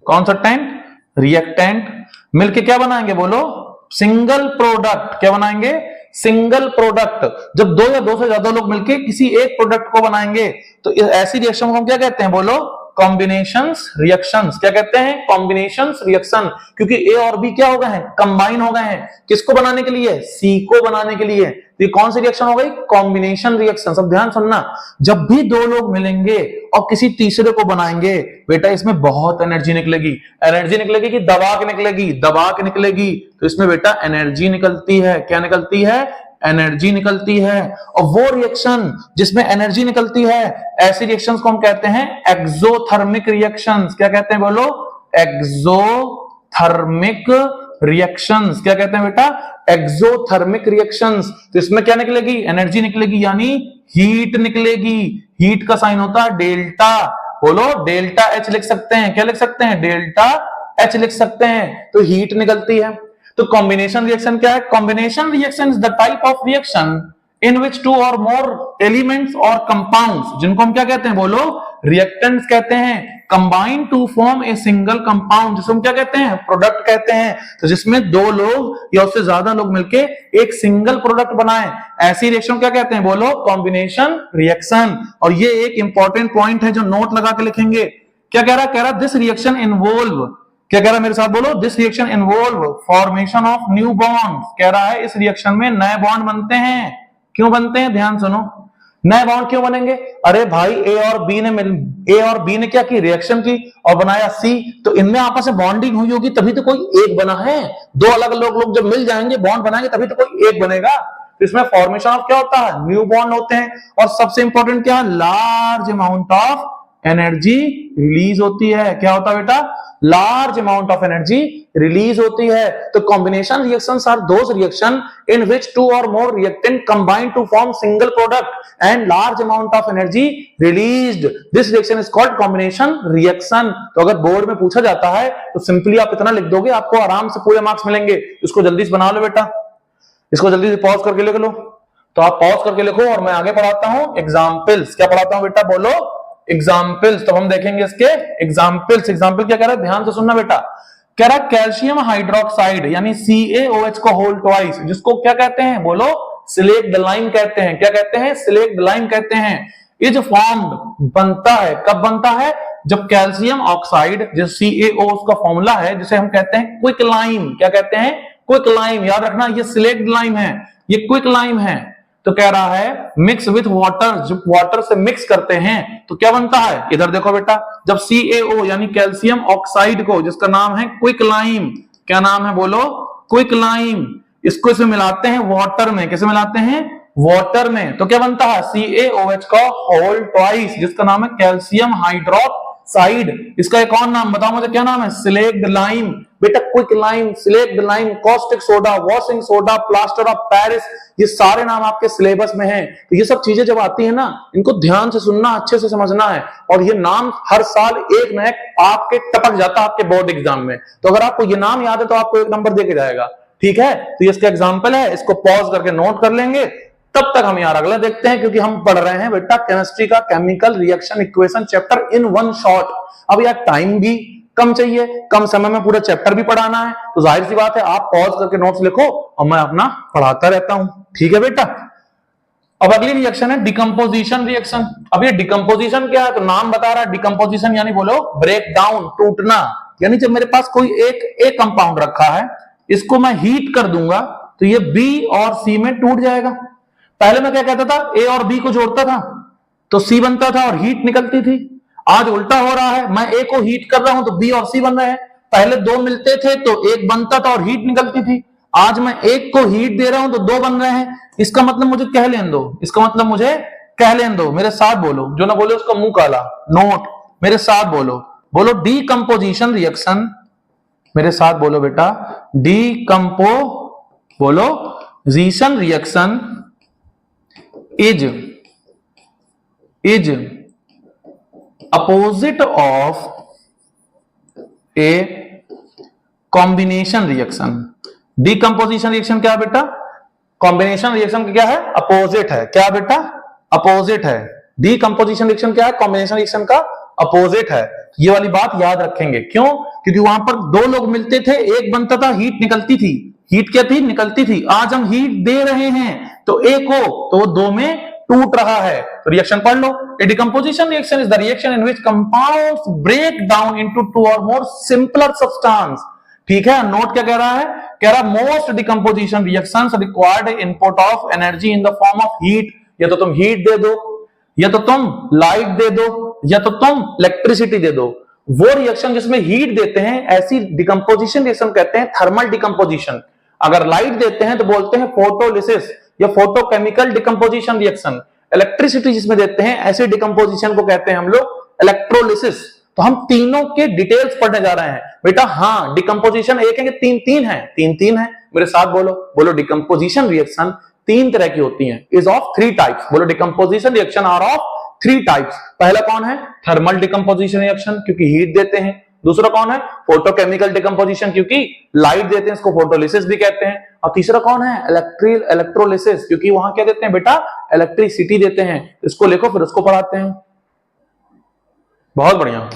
कौन सा टेंट? रिएक्टेंट मिलके क्या बनाएंगे बोलो? Single product. क्या बनाएंगे? Single product. जब 2 या 2 से ज्यादा लोग मिलके किसी एक प्रोडक्ट को बनाएंगे, तो ऐसी रिएक्शन को हम क्या कहते हैं बोलो? Combinations reactions. क्या कहते हैं? Combinations reaction. क्योंकि ए और बी क्या हो गए हैं? कंबाइन हो गए हैं। किसको बनाने के लिए? सी को बनाने के लिए। तो ये कौन सी रिएक्शन हो गई? Combination reaction. सब ध्यान सुनना, जब भी 2 लोग मिलेंगे और किसी तीसरे को बनाएंगे, बेटा इसमें बहुत एनर्जी निकलेगी। एनर्जी निकलेगी कि दबा के निकलेगी? दबा के निकलेगी। तो इसमें बेटा एनर्जी निकलती है। क्या निकलती है? एनर्जी निकलती है। और वो रिएक्शन जिसमें एनर्जी निकलती है, ऐसी रिएक्शंस को हम कहते हैं एक्सोथर्मिक रिएक्शंस। क्या कहते हैं बोलो? Exothermic reactions. क्या कहते हैं बेटा? Exothermic reactions. तो इसमें क्या निकलेगी? एनर्जी निकलेगी, यानी हीट निकलेगी। हीट का साइन होता है डेल्टा। बोलो, डेल्टा एच लिख सकते हैं। क्या लिख सकते हैं? डेल्टा एच लिख सकते हैं। तो हीट निकलती है। तो कॉम्बिनेशन रिएक्शन क्या है? Combination reaction is the type of reaction in which 2 or more elements और कंपाउंड्स, जिनको हम क्या कहते हैं बोलो? रिएक्टेंट्स कहते हैं, combine to form a single compound, जिसे हम क्या कहते हैं? प्रोडक्ट कहते हैं। तो जिसमें 2 लोग या उससे ज्यादा लोग मिलके एक सिंगल प्रोडक्ट बनाए, ऐसी रिएक्शन क्या कहते हैं बोलो? Combination reaction. और ये एक इंपॉर्टेंट पॉइंट है जो नोट लगा के लिखेंगे। क्या कह रहा है? कह रहा दिस रिएक्शन इन्वॉल्व, क्या कह रहा है मेरे साथ बोलो? This reaction involve formation of new bond. कह रहा है इस रिएक्शन में नए बॉन्ड बनते हैं। क्यों बनते हैं? ध्यान सुनो, नए बॉन्ड क्यों बनेंगे? अरे भाई ए और बी ने क्या की? रिएक्शन की और बनाया सी। तो इनमें आपस में बॉन्डिंग हुई होगी, तभी तो कोई एक बना है। 2 अलग अलग लोग जब मिल जाएंगे, बॉन्ड बनाएंगे, तभी तो कोई एक बनेगा। तो इसमें फॉर्मेशन ऑफ क्या होता है? न्यू बॉन्ड होते हैं। और सबसे इंपॉर्टेंट क्या है? Large amount of energy release होती है। क्या होता है बेटा? Large amount of energy release होती है। तो combination reactions are those reaction in which 2 or more reactant combine to form single product and large amount of energy released. This reaction is called combination reaction. तो अगर board में पूछा जाता है तो सिंपली आप इतना लिख दोगे, आपको आराम से पूरे मार्क्स मिलेंगे। इसको जल्दी से बना लो बेटा, इसको जल्दी से पॉज करके लिख लो। तो आप पॉज करके लिखो और मैं आगे पढ़ाता हूं एग्जाम्पल्स। क्या पढ़ाता हूं बेटा बोलो? एग्जाम्पल्स। तो हम देखेंगे इसके एग्जाम्पल्स। एग्जाम्पल क्या कह रहा है? ध्यान से सुनना बेटा। कह रहा है कैल्शियम हाइड्रोक्साइड यानी CaOH को होल ट्वाइस, जिसको क्या कहते हैं बोलो? सिलेक्ट द लाइम कहते हैं। क्या कहते हैं? सिलेक्ट द लाइम कहते हैं। इज फॉर्म्ड, बनता है। कब बनता है? जब कैल्शियम ऑक्साइड, जो CaOH का फॉर्मूला है, जिसे हम कहते हैं क्विक लाइम। क्या कहते हैं? Quick lime. याद रखना, ये सिलेक्ट लाइम है, ये क्विक लाइम है। तो कह रहा है मिक्स विथ वाटर, जब वाटर से मिक्स करते हैं तो क्या बनता है? इधर देखो बेटा, जब CaO यानी कैल्शियम ऑक्साइड को, जिसका नाम है क्विक लाइम, क्या नाम है बोलो? क्विक लाइम, इसको इसमें मिलाते हैं वाटर में। कैसे मिलाते हैं? वाटर में। तो क्या बनता है? CaOH का होल ट्वाइस, जिसका नाम है कैल्शियम हाइड्रोक्साइड। इसका एक और नाम बताओ मुझे, क्या नाम है? Slaked lime. बेटा quick lime, slaked lime, caustic soda, washing soda, plaster of Paris, ये सारे नाम आपके सिलेबस में हैं। तो ये सब चीजें जब आती है ना, इनको ध्यान से सुनना, अच्छे से समझना है। और ये नाम हर साल एक न एक आपके टपक जाता है आपके बोर्ड एग्जाम में। तो अगर आपको ये नाम याद है तो आपको 1 नंबर दे के जाएगा। ठीक है, तो ये इसका एग्जाम्पल है, इसको पॉज करके नोट कर लेंगे। तब तक हम यार अगला देखते हैं, क्योंकि हम पढ़ रहे हैं बेटा केमिस्ट्री का chemical reaction equation chapter in 1 shot. अब यार टाइम भी कम चाहिए, कम समय में पूरा चैप्टर भी पढ़ाना है, तो जाहिर सी बात है आप पॉज करके नोट्स लिखो और मैं अपना पढ़ाता रहता हूं। ठीक है बेटा, अब अगली रिएक्शन है डिकम्पोजिशन रिएक्शन। अब ये डिकम्पोजिशन क्या है, तो नाम बता रहा है डिकम्पोजिशन, यानी बोलो ब्रेक डाउन, टूटना। यानी जब मेरे पास कोई एक कंपाउंड रखा है, इसको मैं हीट कर दूंगा तो ये बी और सी में टूट जाएगा। पहले मैं क्या कहता था, ए और बी को जोड़ता था तो सी बनता था और हीट निकलती थी। आज उल्टा हो रहा है, मैं ए को हीट कर रहा हूं तो बी और सी बन रहे हैं। पहले दो मिलते थे तो एक बनता था और हीट निकलती थी। आज मैं एक को हीट दे रहा हूं तो दो बन रहे हैं। इसका मतलब मुझे कह लेने दो, इसका मतलब मुझे कह लेने दो। मेरे साथ बोलो, जो ना बोले उसका मुंह काला। नोट, मेरे साथ बोलो, बोलो डीकंपोजिशन रिएक्शन। मेरे साथ बोलो बेटा, decomposition reaction is opposite of a combination reaction. Decomposition reaction क्या है बेटा, कॉम्बिनेशन रिएक्शन क्या है, अपोजिट है। क्या बेटा, अपोजिट है। डीकंपोजिशन रिएक्शन क्या है, कॉम्बिनेशन रिएक्शन का अपोजिट है। ये वाली बात याद रखेंगे। क्यों, क्योंकि वहां पर दो लोग मिलते थे, एक बनता था, हीट निकलती थी। हीट क्या थी, निकलती थी। आज हम हीट दे रहे हैं तो एक हो तो वो दो में टूट रहा है। तो रिएक्शन पढ़ लो, a decomposition reaction is the reaction in which compounds break down into two or more simpler substance. ठीक है, नोट क्या कह रहा है, कह रहा most decomposition reactions required input of energy in the form of heat. या तो तुम हीट दे दो, या तो तुम लाइट दे दो, या तो तुम इलेक्ट्रिसिटी दे दो। वो रिएक्शन जिसमें हीट देते हैं ऐसी डिकम्पोजिशन रिएक्शन कहते हैं थर्मल डिकम्पोजिशन। अगर लाइट देते हैं तो बोलते हैं फोटोलिसिस या फोटोकेमिकल डिकम्पोजिशन रिएक्शन। इलेक्ट्रिसिटी जिसमें देते हैं ऐसे डिकम्पोजिशन को कहते हैं हम लोग इलेक्ट्रोलिसिस। तो हम तीनों के डिटेल्स पढ़ने जा रहे हैं बेटा। हाँ, डिकम्पोजिशन एक है कि तीन तीन है, तीन तीन है। मेरे साथ बोलो, बोलो डिकम्पोजिशन रिएक्शन तीन तरह की होती हैं, इज ऑफ थ्री टाइप्स। बोलो decomposition reaction are of three types. पहला कौन है, थर्मल डिकम्पोजिशन रिएक्शन, क्योंकि हीट देते हैं। दूसरा कौन है, फोटोकेमिकल डिकम्पोजिशन, क्योंकि लाइट देते हैं, इसको फोटोलिसिस भी कहते हैं। और तीसरा कौन है, इलेक्ट्रोलिसिस, क्योंकि वहां क्या देते हैं बेटा, इलेक्ट्रिसिटी देते हैं। इसको लिखो फिर उसको पढ़ाते हैं। बहुत बढ़िया,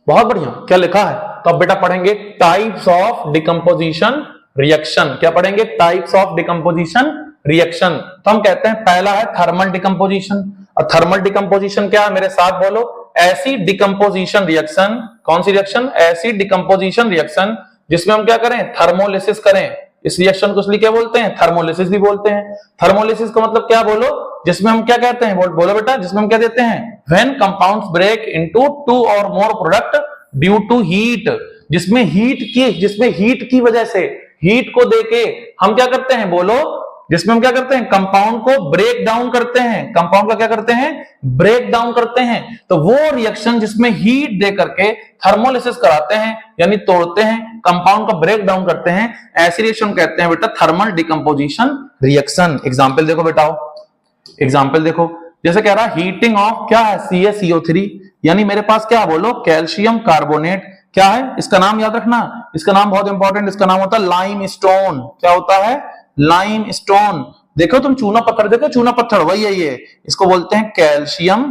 बहुत बढ़िया। क्या लिखा है, तो अब बेटा पढ़ेंगे टाइप्स ऑफ डिकम्पोजिशन रिएक्शन। क्या पढ़ेंगे, टाइप्स ऑफ डिकम्पोजिशन रिएक्शन। तो हम कहते हैं पहला है थर्मल डिकम्पोजिशन। और थर्मल डिकम्पोजिशन क्या है, मेरे साथ बोलो, ऐसी डिकम्पोजिशन रिएक्शन। कौन सी रिएक्शन, ऐसी डिकम्पोजिशन रिएक्शन जिसमें हम क्या करें, थर्मोलिसिस करें। इस रिएक्शन को इसलिए क्या बोलते हैं, थर्मोलिसिस भी बोलते हैं। थर्मोलिसिस का मतलब क्या बोलो, जिसमें हम क्या कहते हैं, बोलो बेटा, जिसमें हम क्या देते हैं, when compounds break into two or more product due to heat. जिसमें हीट की वजह से, हीट को देके हम क्या करते हैं, बोलो, जिसमें हम क्या करते हैं, कंपाउंड को ब्रेक डाउन करते हैं। कंपाउंड का क्या करते हैं, ब्रेक डाउन करते हैं। तो वो रिएक्शन जिसमें हीट दे करके थर्मोलिसिस कराते हैं, यानी तोड़ते हैं, कंपाउंड का ब्रेक डाउन करते हैं, ऐसी रिएक्शन कहते हैं बेटा थर्मल डिकम्पोजिशन रिएक्शन। एग्जाम्पल देखो बेटा, एग्जाम्पल देखो, जैसे कह रहा हीटिंग ऑफ क्या है, CaCO3, यानी मेरे पास क्या, बोलो कैल्शियम कार्बोनेट। क्या है इसका नाम, याद रखना, इसका नाम बहुत इंपॉर्टेंट, इसका नाम होता है लाइम स्टोन। क्या होता है, लाइम स्टोन। देखो तुम चूना पत्थर देखो, चूना पत्थर वही है ये, इसको बोलते हैं कैल्शियम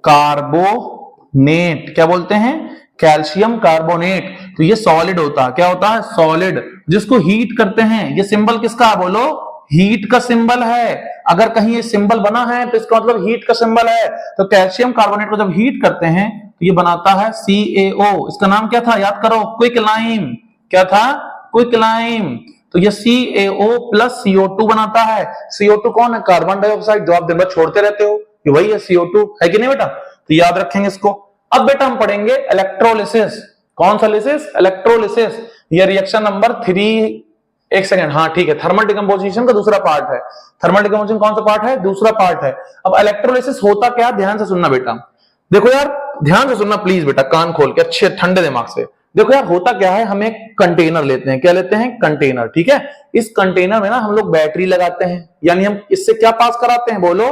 कार्बोनेट। क्या बोलते हैं, कैल्शियम कार्बोनेट। तो ये सॉलिड होता है, क्या होता है, सॉलिड, जिसको हीट करते हैं। ये सिंबल किसका है, बोलो, हीट का सिंबल है। अगर कहीं ये सिंबल बना है तो इसका मतलब हीट का सिंबल है। तो कैल्शियम कार्बोनेट को जब हीट करते हैं तो ये बनाता है CaO। इसका नाम क्या था, याद करो, क्विक लाइम। क्या था, क्विक लाइम। तो ये CaO प्लस CO2 बनाता है। CO2 कौन है, कार्बन डाइऑक्साइड, जो आप दिन भर छोड़ते रहते हो, ये वही है CO2, है कि नहीं बेटा। तो याद रखेंगे इसको। अब बेटा हम पढ़ेंगे इलेक्ट्रोलिसिस। कौन सा लिसिस, इलेक्ट्रोलिसिस। ये रिएक्शन नंबर 3। एक सेकंड, हाँ ठीक है, थर्मल डिकम्पोजिशन का दूसरा पार्ट है। थर्मल डिकम्पोजिशन कौन सा पार्ट है, दूसरा पार्ट है। अब इलेक्ट्रोलिसिस होता क्या, ध्यान से सुनना बेटा। देखो यार, ध्यान से सुनना प्लीज बेटा, कान खोल के अच्छे ठंडे दिमाग से। देखो यार, होता क्या है, हम एक कंटेनर लेते हैं। क्या लेते हैं, कंटेनर, ठीक है। इस कंटेनर में ना हम लोग बैटरी लगाते हैं, यानी हम इससे क्या पास कराते हैं, बोलो,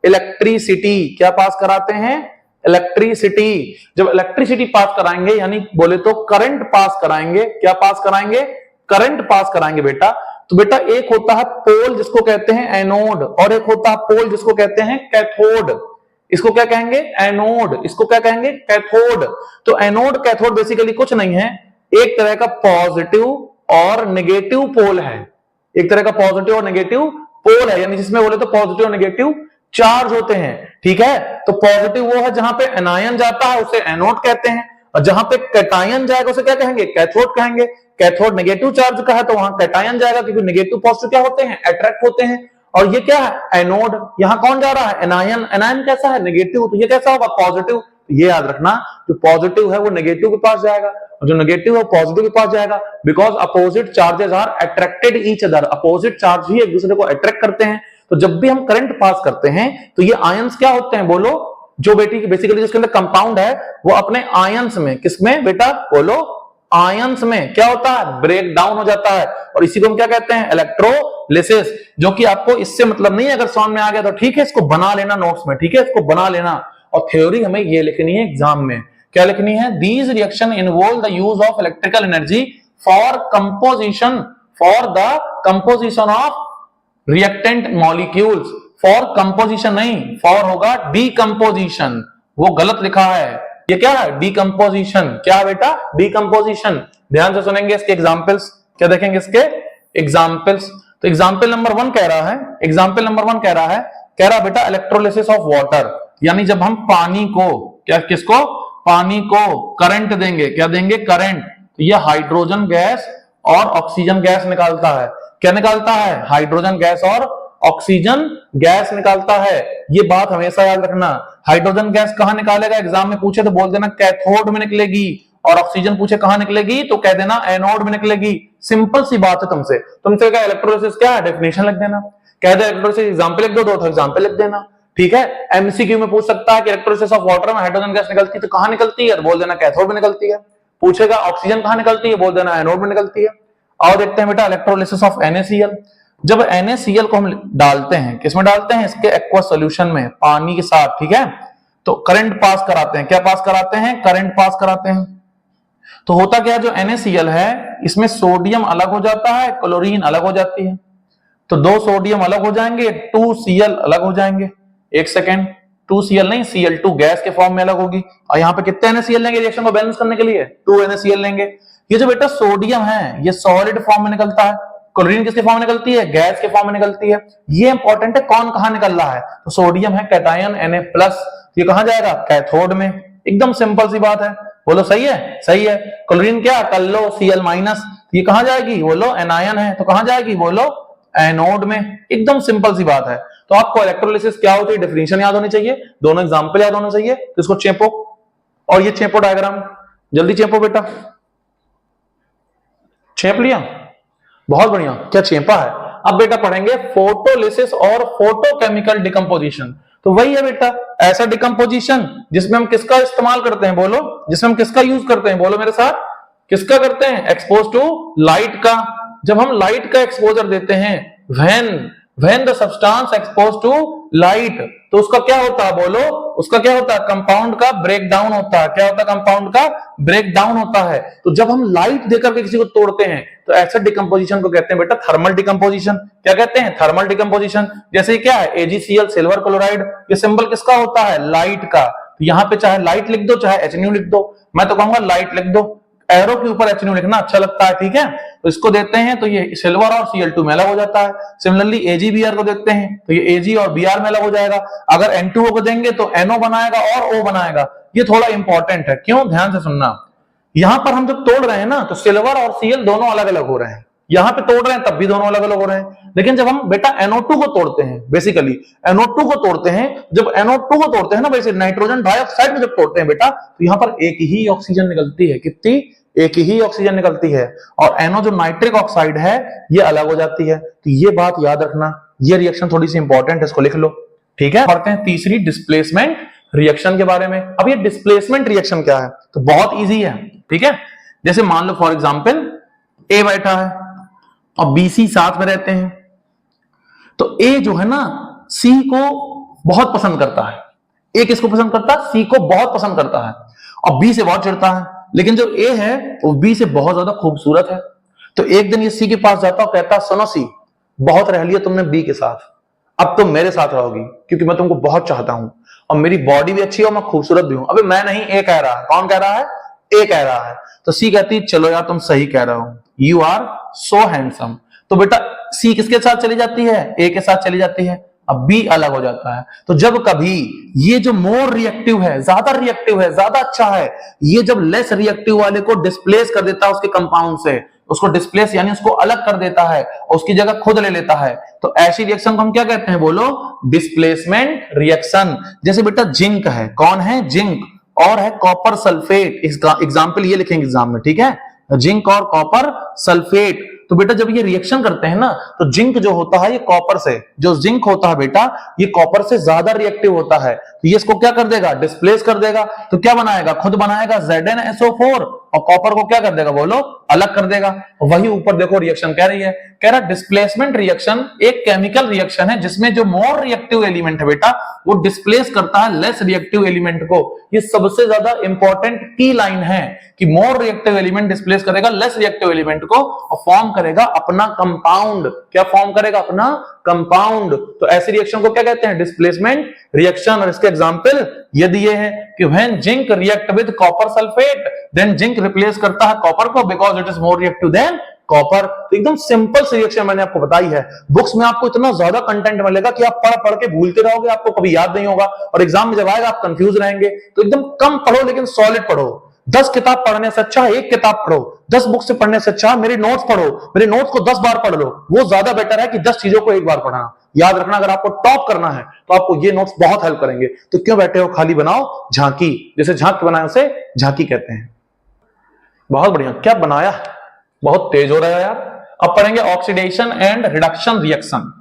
इलेक्ट्रिसिटी। क्या पास कराते हैं, इलेक्ट्रिसिटी। जब इलेक्ट्रिसिटी पास कराएंगे, यानी बोले तो करंट पास कराएंगे। क्या पास कराएंगे, करंट पास कराएंगे बेटा। तो बेटा एक होता है पोल जिसको कहते हैं एनोड, और एक होता है पोल जिसको कहते हैं कैथोड। इसको क्या कहेंगे, एनोड। इसको क्या कहेंगे, कैथोड। तो एनोड कैथोड बेसिकली कुछ नहीं है, एक तरह का पॉजिटिव और नेगेटिव पोल है। एक तरह का पॉजिटिव और नेगेटिव पोल है, यानी जिसमें बोले तो पॉजिटिव नेगेटिव चार्ज होते हैं, ठीक है। तो पॉजिटिव वो है जहां पे एनायन जाता है, उसे एनोड कहते हैं, और जहां पे कैटायन जाएगा उसे क्या कहेंगे, कैथोड कहेंगे। कैथोड नेगेटिव चार्ज का है तो वहां कैटायन जाएगा, क्योंकि नेगेटिव पॉजिटिव क्या होते हैं, अट्रैक्ट होते हैं। और ये क्या है, एनोड, यहां कौन जा रहा है, एनायन। एनायन कैसा है, नेगेटिव, तो ये कैसा होगा, पॉजिटिव। ये याद रखना, जो पॉजिटिव है वो नेगेटिव के पास जाएगा, और जो नेगेटिव है वो पॉजिटिव के पास जाएगा, because opposite charges are attracted each other. Opposite charge ही एक दूसरे को अट्रैक्ट करते हैं। तो जब भी हम करंट पास करते हैं तो ये आयंस क्या होते हैं, बोलो, जो बेसिकली जिसके अंदर कंपाउंड है वो अपने आयंस में, किसमें बेटा, बोलो, आयंस में क्या होता है, ब्रेक डाउन हो जाता है। और इसी को हम क्या कहते हैं, इलेक्ट्रोलिसिस। जो कि आपको इससे मतलब नहीं है, अगर समझ में आ गया तो ठीक है, इसको बना लेना नोट्स में, ठीक है, इसको बना लेना। और थ्योरी हमें ये लिखनी है एग्जाम में, क्या लिखनी है, these reaction involve the use of electrical energy for the composition of reactant molecules. For composition नहीं, फॉर होगा डीकंपोजिशन, वो गलत लिखा है। ये क्या है, डीकंपोजिशन। क्या बेटा, डीकंपोजिशन। ध्यान से सुनेंगे इसके एग्जांपल्स, क्या देखेंगे इसके एग्जांपल्स। तो एग्जांपल नंबर 1 कह रहा है, एग्जांपल नंबर 1 कह रहा बेटा इलेक्ट्रोलिसिस ऑफ वाटर, यानी जब हम पानी को, क्या किसको, पानी को करंट देंगे, क्या देंगे, करंट, तो ये हाइड्रोजन गैस और ऑक्सीजन गैस निकालता है। क्या निकालता है, हाइड्रोजन गैस और ऑक्सीजन गैस निकालता है। ये बात हमेशा याद रखना। हाइड्रोजन गैस कहां निकालेगा, एग्जाम में पूछे तो बोल देना कैथोड में निकलेगी, और ऑक्सीजन पूछे कहां निकलेगी तो कह देना एनोड में निकलेगी। सिंपल सी बात है। तुमसे क्या इलेक्ट्रोलिसिस क्या है, डेफिनेशन लिख देना, कह दे इलेक्ट्रोलिसिस एग्जांपल लिख दो, तो एग्जांपल लिख देना, ठीक है। एमसीक्यू में पूछ सकता है कि इलेक्ट्रोलिसिस ऑफ वाटर में हाइड्रोजन गैस निकलती है तो कहां निकलती है, बोल देना कैथोड में निकलती है। पूछेगा ऑक्सीजन कहां निकलती है, बोल देना एनोड में निकलती है। और देखते हैं बेटा इलेक्ट्रोलिसिस ऑफ NaCl। जब NaCl को हम डालते हैं, किसमें डालते हैं, इसके एक्वा सॉल्यूशन में, पानी के साथ, ठीक है, तो करंट पास कराते हैं। क्या पास कराते हैं, करंट पास कराते हैं। तो होता क्या है, जो NaCl है इसमें सोडियम अलग हो जाता है, क्लोरीन अलग हो जाती है। तो 2 सोडियम अलग हो जाएंगे, 2Cl अलग हो जाएंगे। एक सेकेंड, 2Cl नहीं, Cl2 गैस के फॉर्म में अलग होगी। और यहाँ पे कितने NaCl लेंगे रिएक्शन को बैलेंस करने के लिए, 2 NaCl लेंगे। ये जो बेटा सोडियम है ये सॉलिड फॉर्म में निकलता है, क्लोरीन किसके फॉर्म में निकलती है, गैस के फॉर्म में निकलती है। ये इंपॉर्टेंट है, कौन कहां निकल रहा है, तो सोडियम है कैटायन Na+, ये कहां जाएगा, कैथोड में। एकदम सिंपल सी बात है, बोलो सही है, सही है। क्लोरीन क्या, कल्लो Cl-, ये कहां जाएगी, बोलो एनायन है, तो कहां जाएगी, बोलो एनोड में। एकदम सिंपल सी बात है। तो आपको इलेक्ट्रोलिसिस क्या होती है, डेफिनेशन याद होनी चाहिए, दोनों एग्जांपल याद होने चाहिए। तो इसको चेपो, और ये चेपो डायग्राम, जल्दी चेपो बेटा। चेप लिया, बहुत बढ़िया। क्या चेपा है। अब बेटा पढ़ेंगे फोटोलिसिस और फोटोकेमिकल डिकम्पोजिशन। तो वही है बेटा ऐसा डिकम्पोजिशन जिसमें हम किसका इस्तेमाल करते हैं, बोलो, जिसमें हम किसका यूज करते हैं, बोलो मेरे साथ, किसका करते हैं, एक्सपोज टू लाइट का। जब हम लाइट का एक्सपोजर देते हैं, when the substance expose to light, तो उसका क्या होता है, बोलो, उसका क्या होता है, कंपाउंड का ब्रेक डाउन होता है। क्या होता है, कंपाउंड का ब्रेक डाउन होता है। तो जब हम लाइट देकर के किसी को तोड़ते हैं तो ऐसे डिकम्पोजिशन को कहते हैं बेटा थर्मल डिकम्पोजिशन। क्या कहते हैं, थर्मल डिकम्पोजिशन। जैसे क्या है, AgCl सिल्वर क्लोराइड, ये सिंबल किसका होता है, लाइट का। तो यहां पे चाहे लाइट लिख दो चाहे HNu लिख दो, मैं तो कहूंगा लाइट लिख दो, एरो के ऊपर HNu लिखना अच्छा लगता है, ठीक है। तो इसको देते हैं तो ये सिल्वर और Cl2 में अलग हो जाता है। सिमिलरली AgBr को देखते हैं तो ये Ag और Br में अलग हो जाएगा। अगर N2O को देंगे तो NO बनाएगा और O बनाएगा। ये थोड़ा इंपॉर्टेंट है, क्यों, ध्यान से सुनना। यहां पर हम जब तोड़ रहे हैं ना तो सिल्वर और Cl दोनों अलग अलग हो रहे हैं, यहां पे तोड़ रहे हैं तब भी दोनों अलग अलग हो रहे हैं। लेकिन जब हम बेटा NO2 को तोड़ते हैं, बेसिकली NO2 को तोड़ते हैं, जब NO2 को तोड़ते हैं ना, वैसे नाइट्रोजन डाइऑक्साइड में जब तोड़ते हैं बेटा, तो यहां पर एक ही ऑक्सीजन निकलती है। कितनी, एक ही ऑक्सीजन निकलती है। और NO जो नाइट्रिक ऑक्साइड है ये अलग हो जाती है। तो ये बात याद रखना, ये रिएक्शन थोड़ी सी इंपॉर्टेंट है, इसको लिख लो, ठीक है। पढ़ते हैं तीसरी डिस्प्लेसमेंट रिएक्शन के बारे में। अब ये डिस्प्लेसमेंट रिएक्शन क्या है, तो बहुत इजी है, ठीक है। जैसे मान लो फॉर एग्जांपल A बैठा है और BC साथ में रहते हैं, तो A जो है ना C को बहुत पसंद करता है। A किसको पसंद करता है, C को बहुत पसंद करता है, और B से बहुत चिढ़ता है। लेकिन जो A है वो B से बहुत ज्यादा खूबसूरत है। तो एक दिन ये C के पास जाता और कहता, सुनो C, बहुत रह लिया तुमने B के साथ, अब तुम मेरे साथ रहोगी, क्योंकि मैं तुमको बहुत चाहता हूं और मेरी बॉडी भी अच्छी है और मैं खूबसूरत भी हूं। अबे मैं नहीं, A कह रहा है। कौन कह रहा है, A कह रहा है। तो C कहती, चलो यार तुम सही कह रहे हो, यू आर सो हैंडसम। तो बेटा सी किसके साथ चली जाती है, ए के साथ चली जाती है, अब बी अलग हो जाता है। तो जब कभी ये जो मोर रिएक्टिव है, ज्यादा अच्छा है, ये जब लेस रिएक्टिव वाले को डिस्प्लेस कर देता है उसके कंपाउंड से, उसको डिस्प्लेस यानी उसको अलग कर देता है, उसकी जगह खुद ले लेता है, तो ऐसी रिएक्शन को हम क्या कहते हैं, बोलो डिस्प्लेसमेंट रिएक्शन। जैसे बेटा जिंक है, कौन है, जिंक, और है कॉपर सल्फेट, एग्जाम्पल ये लिखेंगे एग्जाम में, ठीक है, जिंक और कॉपर सल्फेट। तो बेटा जब ये रिएक्शन करते हैं ना, तो जिंक जो होता है ये कॉपर से, जो जिंक होता है बेटा ये कॉपर से ज्यादा रिएक्टिव होता है, तो ये इसको क्या कर देगा, डिस्प्लेस कर देगा। तो क्या बनाएगा, खुद बनाएगा ZnSO4, और कॉपर को क्या कर देगा, बोलो अलग कर देगा। वही ऊपर देखो रिएक्शन कह रही है, कह रहा डिस्प्लेसमेंट रिएक्शन एक केमिकल रिएक्शन है जिसमें जो मोर रिएक्टिव एलिमेंट है बेटा वो डिस्प्लेस करता है लेस रिएक्टिव एलिमेंट को। ये सबसे ज्यादा इंपॉर्टेंट की लाइन है कि मोर रिएक्टिव एलिमेंट डिस्प्लेस करेगा लेस रिएक्टिव एलिमेंट को और फॉर्म करेगा अपना कंपाउंड। क्या फॉर्म करेगा, अपना कंपाउंड। तो ऐसी रिएक्शन को क्या कहते हैं, डिस्प्लेसमेंट रिएक्शन। और इसके एग्जांपल ये दिए हैं कि when zinc react with copper sulphate then zinc replace करता है कॉपर को because it is more reactive than copper. तो एकदम सिंपल सी रिएक्शन मैंने आपको बताई है। बुक्स में आपको इतना ज्यादा कंटेंट मिलेगा कि आप पढ़ पढ़ के भूलते रहोगे, आपको कभी याद नहीं होगा, और एग्जाम में जब आएगा आप कंफ्यूज रहेंगे। तो एकदम कम पढ़ो लेकिन सॉलिड पढ़ो। 10 किताब पढ़ने से अच्छा एक किताब पढ़ो, 10 बुक से पढ़ने से अच्छा मेरे नोट्स पढ़ो, मेरे नोट्स को 10 बार पढ़ लो, वो ज्यादा बेटर है कि 10 चीजों को एक बार पढ़ना। याद रखना, अगर आपको टॉप करना है तो आपको ये नोट्स बहुत हेल्प करेंगे। तो क्यों बैठे हो, खाली बनाओ झांकी, जैसे झांक बनाए उसे झांकी कहते हैं। बहुत बढ़िया, क्या बनाया, बहुत तेज हो रहा है यार। अब पढ़ेंगे oxidation and reduction reaction.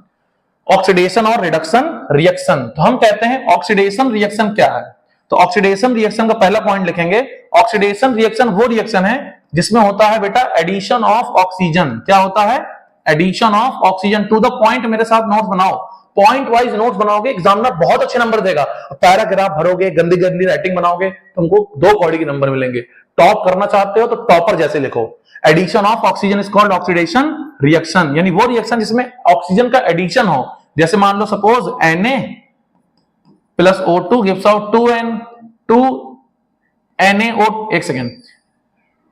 Oxidation और रिडक्शन रिएक्शन, तो हम कहते हैं ऑक्सीडेशन रिएक्शन क्या है। तो ऑक्सीडेशन रिएक्शन का पहला पॉइंट लिखेंगे, ऑक्सीडेशन रिएक्शन वो रिएक्शन है जिसमें होता है बेटा एडिशन ऑफ ऑक्सीजन। क्या होता है, addition of oxygen. To the point मेरे साथ नोट्स बनाओ, पॉइंट वाइज नोट्स बनाओगे एग्जामिनर बहुत अच्छे नंबर देगा। पैराग्राफ भरोगे, गंदी गंदी राइटिंग बनाओगे, तुमको 2 कौड़ी के नंबर मिलेंगे। टॉप करना चाहते हो तो टॉपर जैसे लिखो। Addition of oxygen is called oxidation reaction, यानी वो रिएक्शन जिसमें ऑक्सीजन का एडिशन हो। जैसे मान लो suppose Na plus O2 gives out 2 NaO, एक second,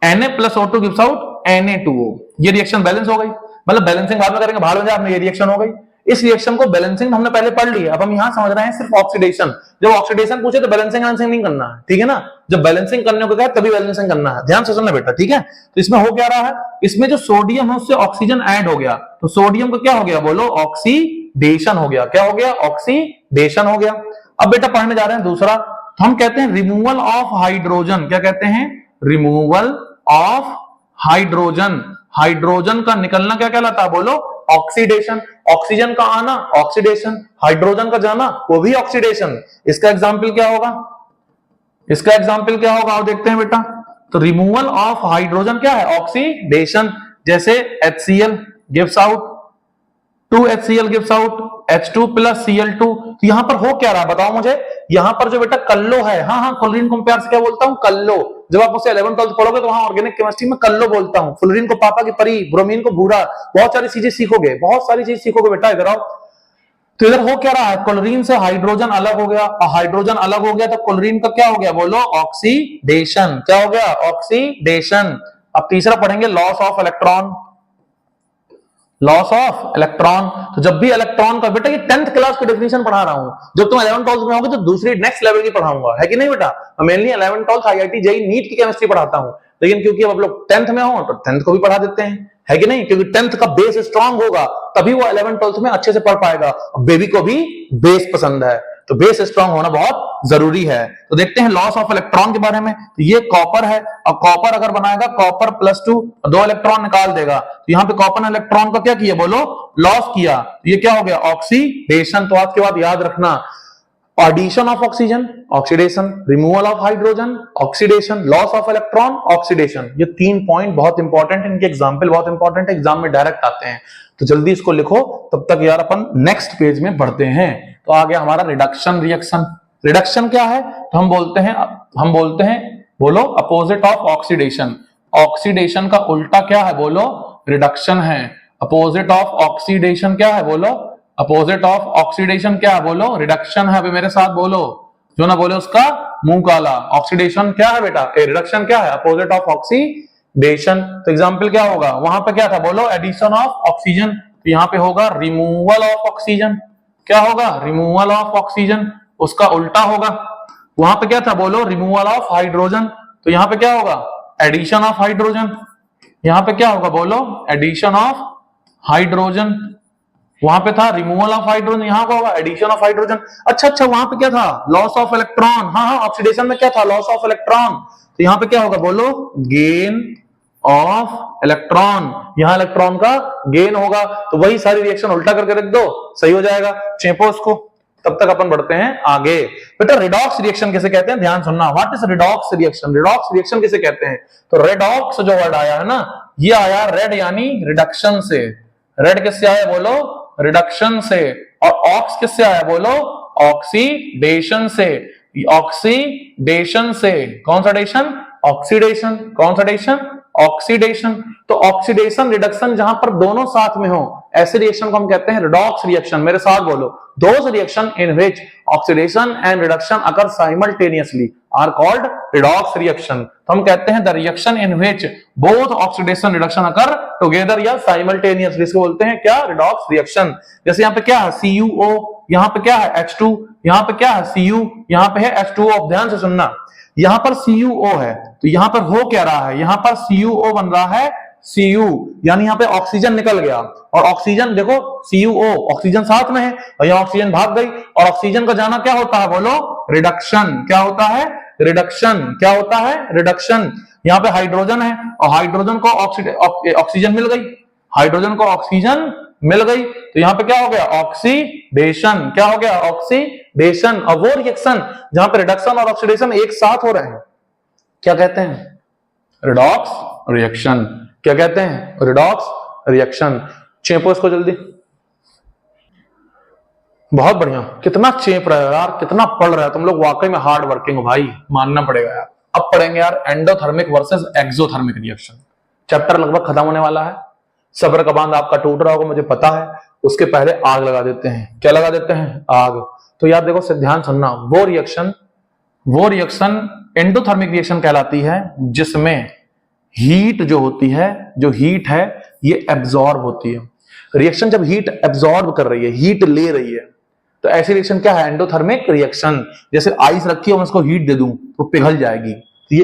Na plus O2 gives out Na2O। ये रिएक्शन बैलेंस हो गई, मतलब बैलेंसिंग बाद में करेंगे, भाड़ में आपने ये रिएक्शन हो गई। इस रिएक्शन को बैलेंसिंग हमने पहले पढ़ ली है, अब हम यहां समझ रहे हैं सिर्फ ऑक्सीडेशन। जब ऑक्सीडेशन पूछे तो बैलेंसिंग नहीं करना है, ठीक है ना। जब बैलेंसिंग करने को कहा तभी बैलेंसिंग करना है, ध्यान से सुनना बेटा, ठीक है। तो इसमें हो क्या रहा है, इसमें जो सोडियम है उससे ऑक्सीजन ऐड हो गया, तो सोडियम को क्या हो गया, बोलो ऑक्सीडेशन हो गया। क्या हो गया, ऑक्सीडेशन हो गया। अब बेटा पढ़ने जा रहे हैं दूसरा, तो हम कहते हैं रिमूवल ऑफ हाइड्रोजन। क्या कहते हैं, रिमूवल ऑफ हाइड्रोजन। हाइड्रोजन का निकलना क्या कहलाता है, बोलो ऑक्सीडेशन। ऑक्सीजन का आना ऑक्सीडेशन, हाइड्रोजन का जाना वो भी ऑक्सीडेशन। इसका एग्जाम्पल क्या होगा, इसका एग्जाम्पल क्या होगा, और देखते हैं बेटा। तो रिमूवल ऑफ हाइड्रोजन क्या है, ऑक्सीडेशन। जैसे HCl gives out 2HCl gives out H2 plus Cl2। तो यहां पर हो क्या रहा बताओ मुझे, यहां पर जो बेटा कल्लो है, हाँ क्लोरीन को प्यार से क्या बोलता हूं, कल्लो। जब आप उसे 11th 12th पढ़ोगे तो वहां ऑर्गेनिक केमिस्ट्री में कल्लो बोलता हूं। फ्लोरीन को पापा की परी, ब्रोमीन को भूरा, बहुत सारी चीजें सीखोगे, बहुत सारी चीज सीखोगे बेटा। इधर आओ, तो इधर हो क्या रहा है, क्लोरीन से हाइड्रोजन अलग हो गया, और हाइड्रोजन अलग हो गया तो क्लोरीन का क्या हो गया, बोलो ऑक्सीडेशन। क्या हो गया, ऑक्सीडेशन। अब तीसरा पढ़ेंगे loss of electron. Loss of electron, तो जब भी इलेक्ट्रॉन का, बेटा ये 10th क्लास की डेफिनेशन पढ़ा रहा हूं, जब तुम 11th 12th में होगे तो दूसरी नेक्स्ट लेवल की पढ़ाऊंगा, है कि नहीं बेटा। मैं mainly 11th 12th IIT JEE NEET की केमिस्ट्री पढ़ाता हूं, लेकिन क्योंकि अब लोग 10th में हो तो 10th को भी पढ़ा देते हैं, है कि नहीं। क्योंकि 10th का बेस स्ट्रांग होगा तभी वो 11th 12th में अच्छे से पढ़ पाएगा। बेबी को भी बेस पसंद है, तो बेस स्ट्रांग होना बहुत जरूरी है। तो देखते हैं लॉस ऑफ इलेक्ट्रॉन के बारे में। तो ये कॉपर है, और कॉपर अगर बनाएगा कॉपर +2, 2 इलेक्ट्रॉन निकाल देगा। तो यहाँ पे कॉपर ने इलेक्ट्रॉन का क्या किया, बोलो लॉस किया। तो ये क्या हो गया, ऑक्सीडेशन। तो आज के बाद याद रखना, addition of oxygen oxidation, removal of hydrogen oxidation, loss of electron oxidation. ये 3 पॉइंट बहुत इंपॉर्टेंट है, इनके एग्जाम्पल बहुत इंपॉर्टेंट है, एग्जाम में डायरेक्ट आते हैं। तो जल्दी इसको लिखो, तब तक यार अपन नेक्स्ट पेज में बढ़ते हैं। तो आ गया हमारा रिडक्शन रिएक्शन। रिडक्शन क्या है, तो हम बोलते हैं बोलो अपोजिट ऑफ ऑक्सीडेशन। ऑक्सीडेशन का उल्टा क्या है, बोलो रिडक्शन है। अपोजिट ऑफ ऑक्सीडेशन क्या है, बोलो अपोजिट ऑफ ऑक्सीडेशन क्या है, बोलो रिडक्शन है। अभी मेरे साथ बोलो, जो ना बोले उसका मुंह काला। ऑक्सीडेशन क्या है बेटा, रिडक्शन क्या है, अपोजिट ऑफ ऑक्सीडेशन। तो एग्जांपल क्या होगा, वहां पे क्या था, बोलो एडिशन ऑफ ऑक्सीजन। तो यहाँ पे होगा रिमूवल ऑफ ऑक्सीजन। क्या होगा? Removal of oxygen. उसका उल्टा होगा, वहां पे क्या था बोलो? Removal of hydrogen. तो यहाँ पे क्या होगा? Addition of hydrogen. यहाँ पे क्या होगा बोलो? Addition of hydrogen. वहां पे था रिमूवल ऑफ हाइड्रोजन, यहां का होगा एडिशन ऑफ हाइड्रोजन। अच्छा, वहां पे क्या था? Loss of electron. हाँ, ऑक्सीडेशन में क्या था? Loss of electron. तो यहाँ पे क्या होगा बोलो? Gain of electron. यहां इलेक्ट्रॉन का गेन होगा। तो वही सारी रिएक्शन उल्टा करके रख दो, सही हो जाएगा। चेपो उसको। तब तक अपन बढ़ते हैं आगे। बेटा रेडॉक्स रिएक्शन किसे कहते हैं? ध्यान सुनना। What is redox reaction? Redox reaction किसे कहते हैं? तो रेडॉक्स जो वर्ड आया है ना, ये आया रेड यानी रिडक्शन से। रेड किससे आया बोलो? रिडक्शन से। और ऑक्स किससे आया बोलो? ऑक्सीडेशन से। ऑक्सीडेशन से। कौन सा डेशन? ऑक्सीडेशन। कौन सा डेशन? ऑक्सीडेशन। तो ऑक्सीडेशन रिडक्शन जहां पर दोनों साथ में हो, ऐसे रिएक्शन को हम कहते हैं रिडॉक्स रिएक्शन। मेरे साथ बोलो, those reaction in which oxidation and reduction occur simultaneously are called redox reaction. तो हम कहते हैं the reaction in which both oxidation reduction occur together या साइमल्टेनियसली, इसको बोलते हैं क्या? Redox reaction. जैसे यहाँ पे क्या है? CuO, यहाँ पे क्या है? H2, यहाँ पे क्या है? Cu, यहाँ पे है H2O। ध्यान से सुनना, यहां पर CuO है, तो यहां पर हो क्या रहा है? यहां पर CuO बन रहा है Cu, यानी यहां पे ऑक्सीजन निकल गया। और ऑक्सीजन देखो, CuO ऑक्सीजन साथ में है, और यहां ऑक्सीजन भाग गई। और ऑक्सीजन का जाना क्या होता है बोलो? रिडक्शन। क्या होता है? रिडक्शन। क्या होता है? रिडक्शन। यहाँ पे हाइड्रोजन है, और हाइड्रोजन को ऑक्सीजन मिल गई। हाइड्रोजन को ऑक्सीजन मिल गई, तो यहाँ पे क्या हो गया? ऑक्सीडेशन। क्या हो गया? ऑक्सीडेशन। और वो रिएक्शन जहां पे रिडक्शन और ऑक्सीडेशन एक साथ हो रहे हैं, क्या कहते हैं? Redox reaction. क्या कहते हैं? Redox reaction. चेपो इसको जल्दी। बहुत बढ़िया। कितना चेप रहे हो यार, कितना पढ़ रहे हो तुम लोग, वाकई में हार्ड वर्किंग हो भाई, मानना पड़ेगा यार। अब पढ़ेंगे यार endothermic versus exothermic reaction. Chapter लगभग खत्म होने वाला है। सब्र का बांध आपका टूट रहा होगा, मुझे पता है। उसके पहले आग लगा देते हैं। क्या लगा देते हैं? आग। तो यार देखो, ध्यान सुनना, वो रिएक्शन एंडोथर्मिक रिएक्शन कहलाती है जिसमें हीट जो होती है, जो हीट है ये एब्जॉर्ब होती है। रिएक्शन जब हीट एब्जॉर्ब कर रही है, हीट ले रही है, तो ऐसी रिएक्शन क्या है? Endothermic reaction. जैसे आइस रखी है, मैं उसको हीट दे दूं तो पिघल जाएगी, तो ये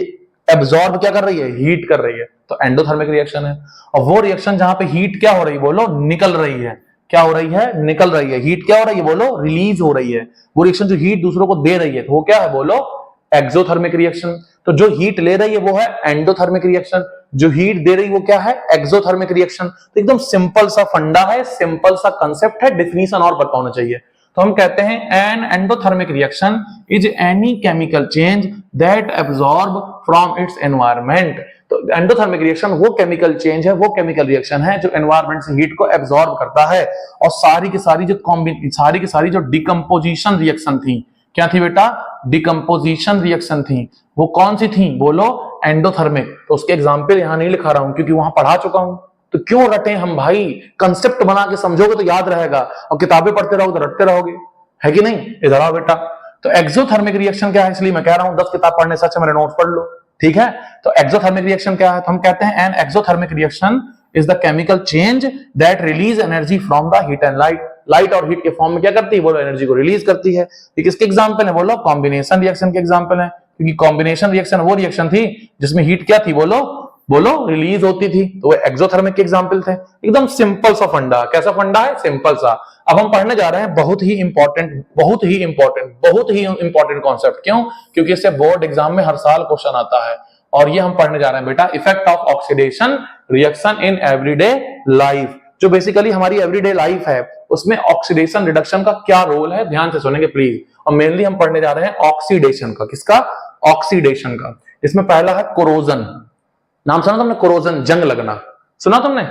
एब्जॉर्ब क्या कर रही है? हीट कर रही है, तो एंडोथर्मिक रिएक्शन है। और वो रिएक्शन जहां पे हीट क्या हो रही है बोलो? निकल रही है। क्या हो रही है? निकल रही है। हीट क्या हो रही है बोलो? रिलीज हो रही है। वो रिएक्शन जो हीट दूसरों को दे रही है, तो वो क्या है बोलो? Exothermic reaction. तो जो हीट ले रही है वो है एंडोथर्मिक रिएक्शन, जो हीट दे रही है वो क्या है? Exothermic reaction. तो एकदम सिंपल सा फंडा है, सिंपल सा कंसेप्ट है, डेफिनेशन और पता होना चाहिए। तो हम कहते हैं an endothermic reaction is any chemical change that absorb from its environment. तो एंडोथर्मिक रिएक्शन वो केमिकल चेंज है, वो केमिकल रिएक्शन है जो एनवायरमेंट से हीट को एब्जॉर्ब करता है। और सारी की सारी जो डिकम्पोजिशन रिएक्शन थी, क्या थी बेटा? डिकम्पोजिशन रिएक्शन थी। वो कौन सी थी बोलो? एंडोथर्मिक। तो उसके एग्जाम्पल यहां नहीं लिखा रहा हूं क्योंकि वहां पढ़ा चुका हूं। तो क्यों रटे हम भाई? कंसेप्ट बना के समझोगे तो याद रहेगा, और किताबें पढ़ते रहोगे तो रटते रहोगे, है कि नहीं? इधर आओ बेटा। तो एक्सोथर्मिक रिएक्शन क्या है, इसलिए मैं कह रहा हूं 10 किताब पढ़ने से अच्छा मेरे नोट्स पढ़ लो, ठीक है? तो एक्सोथर्मिक रिएक्शन क्या है? तो हम कहते हैं an exothermic reaction is the chemical change that release energy from the heat and light. Light और हीट के फॉर्म में क्या करती है बोलो? एनर्जी को रिलीज करती है। ये किसके एग्जांपल है बोलो? कॉम्बिनेशन रिएक्शन के एग्जांपल है, क्योंकि कॉम्बिनेशन रिएक्शन वो रिएक्शन थी जिसमें हीट क्या थी बोलो? रिलीज होती थी। तो वो एक्सोथर्मिक के एग्जांपल थे। एकदम सिंपल सा फंडा। कैसा फंडा है? सिंपल सा। अब हम पढ़ने जा रहे हैं बहुत ही इंपॉर्टेंट कॉन्सेप्ट। क्यों? क्योंकि इससे बोर्ड एग्जाम में हर साल क्वेश्चन आता है, और ये हम पढ़ने जा रहे हैं बेटा, effect of oxidation reaction in everyday life. जो बेसिकली हमारी एवरीडे लाइफ है उसमें ऑक्सीडेशन रिडक्शन का क्या रोल है, ध्यान से सुनेंगे प्लीज। और मेनली हम पढ़ने जा रहे हैं ऑक्सीडेशन का। किसका? ऑक्सीडेशन का। इसमें पहला है कोरोजन। नाम सुना तुमने? कोरोजन, जंग लगना सुना तुमने?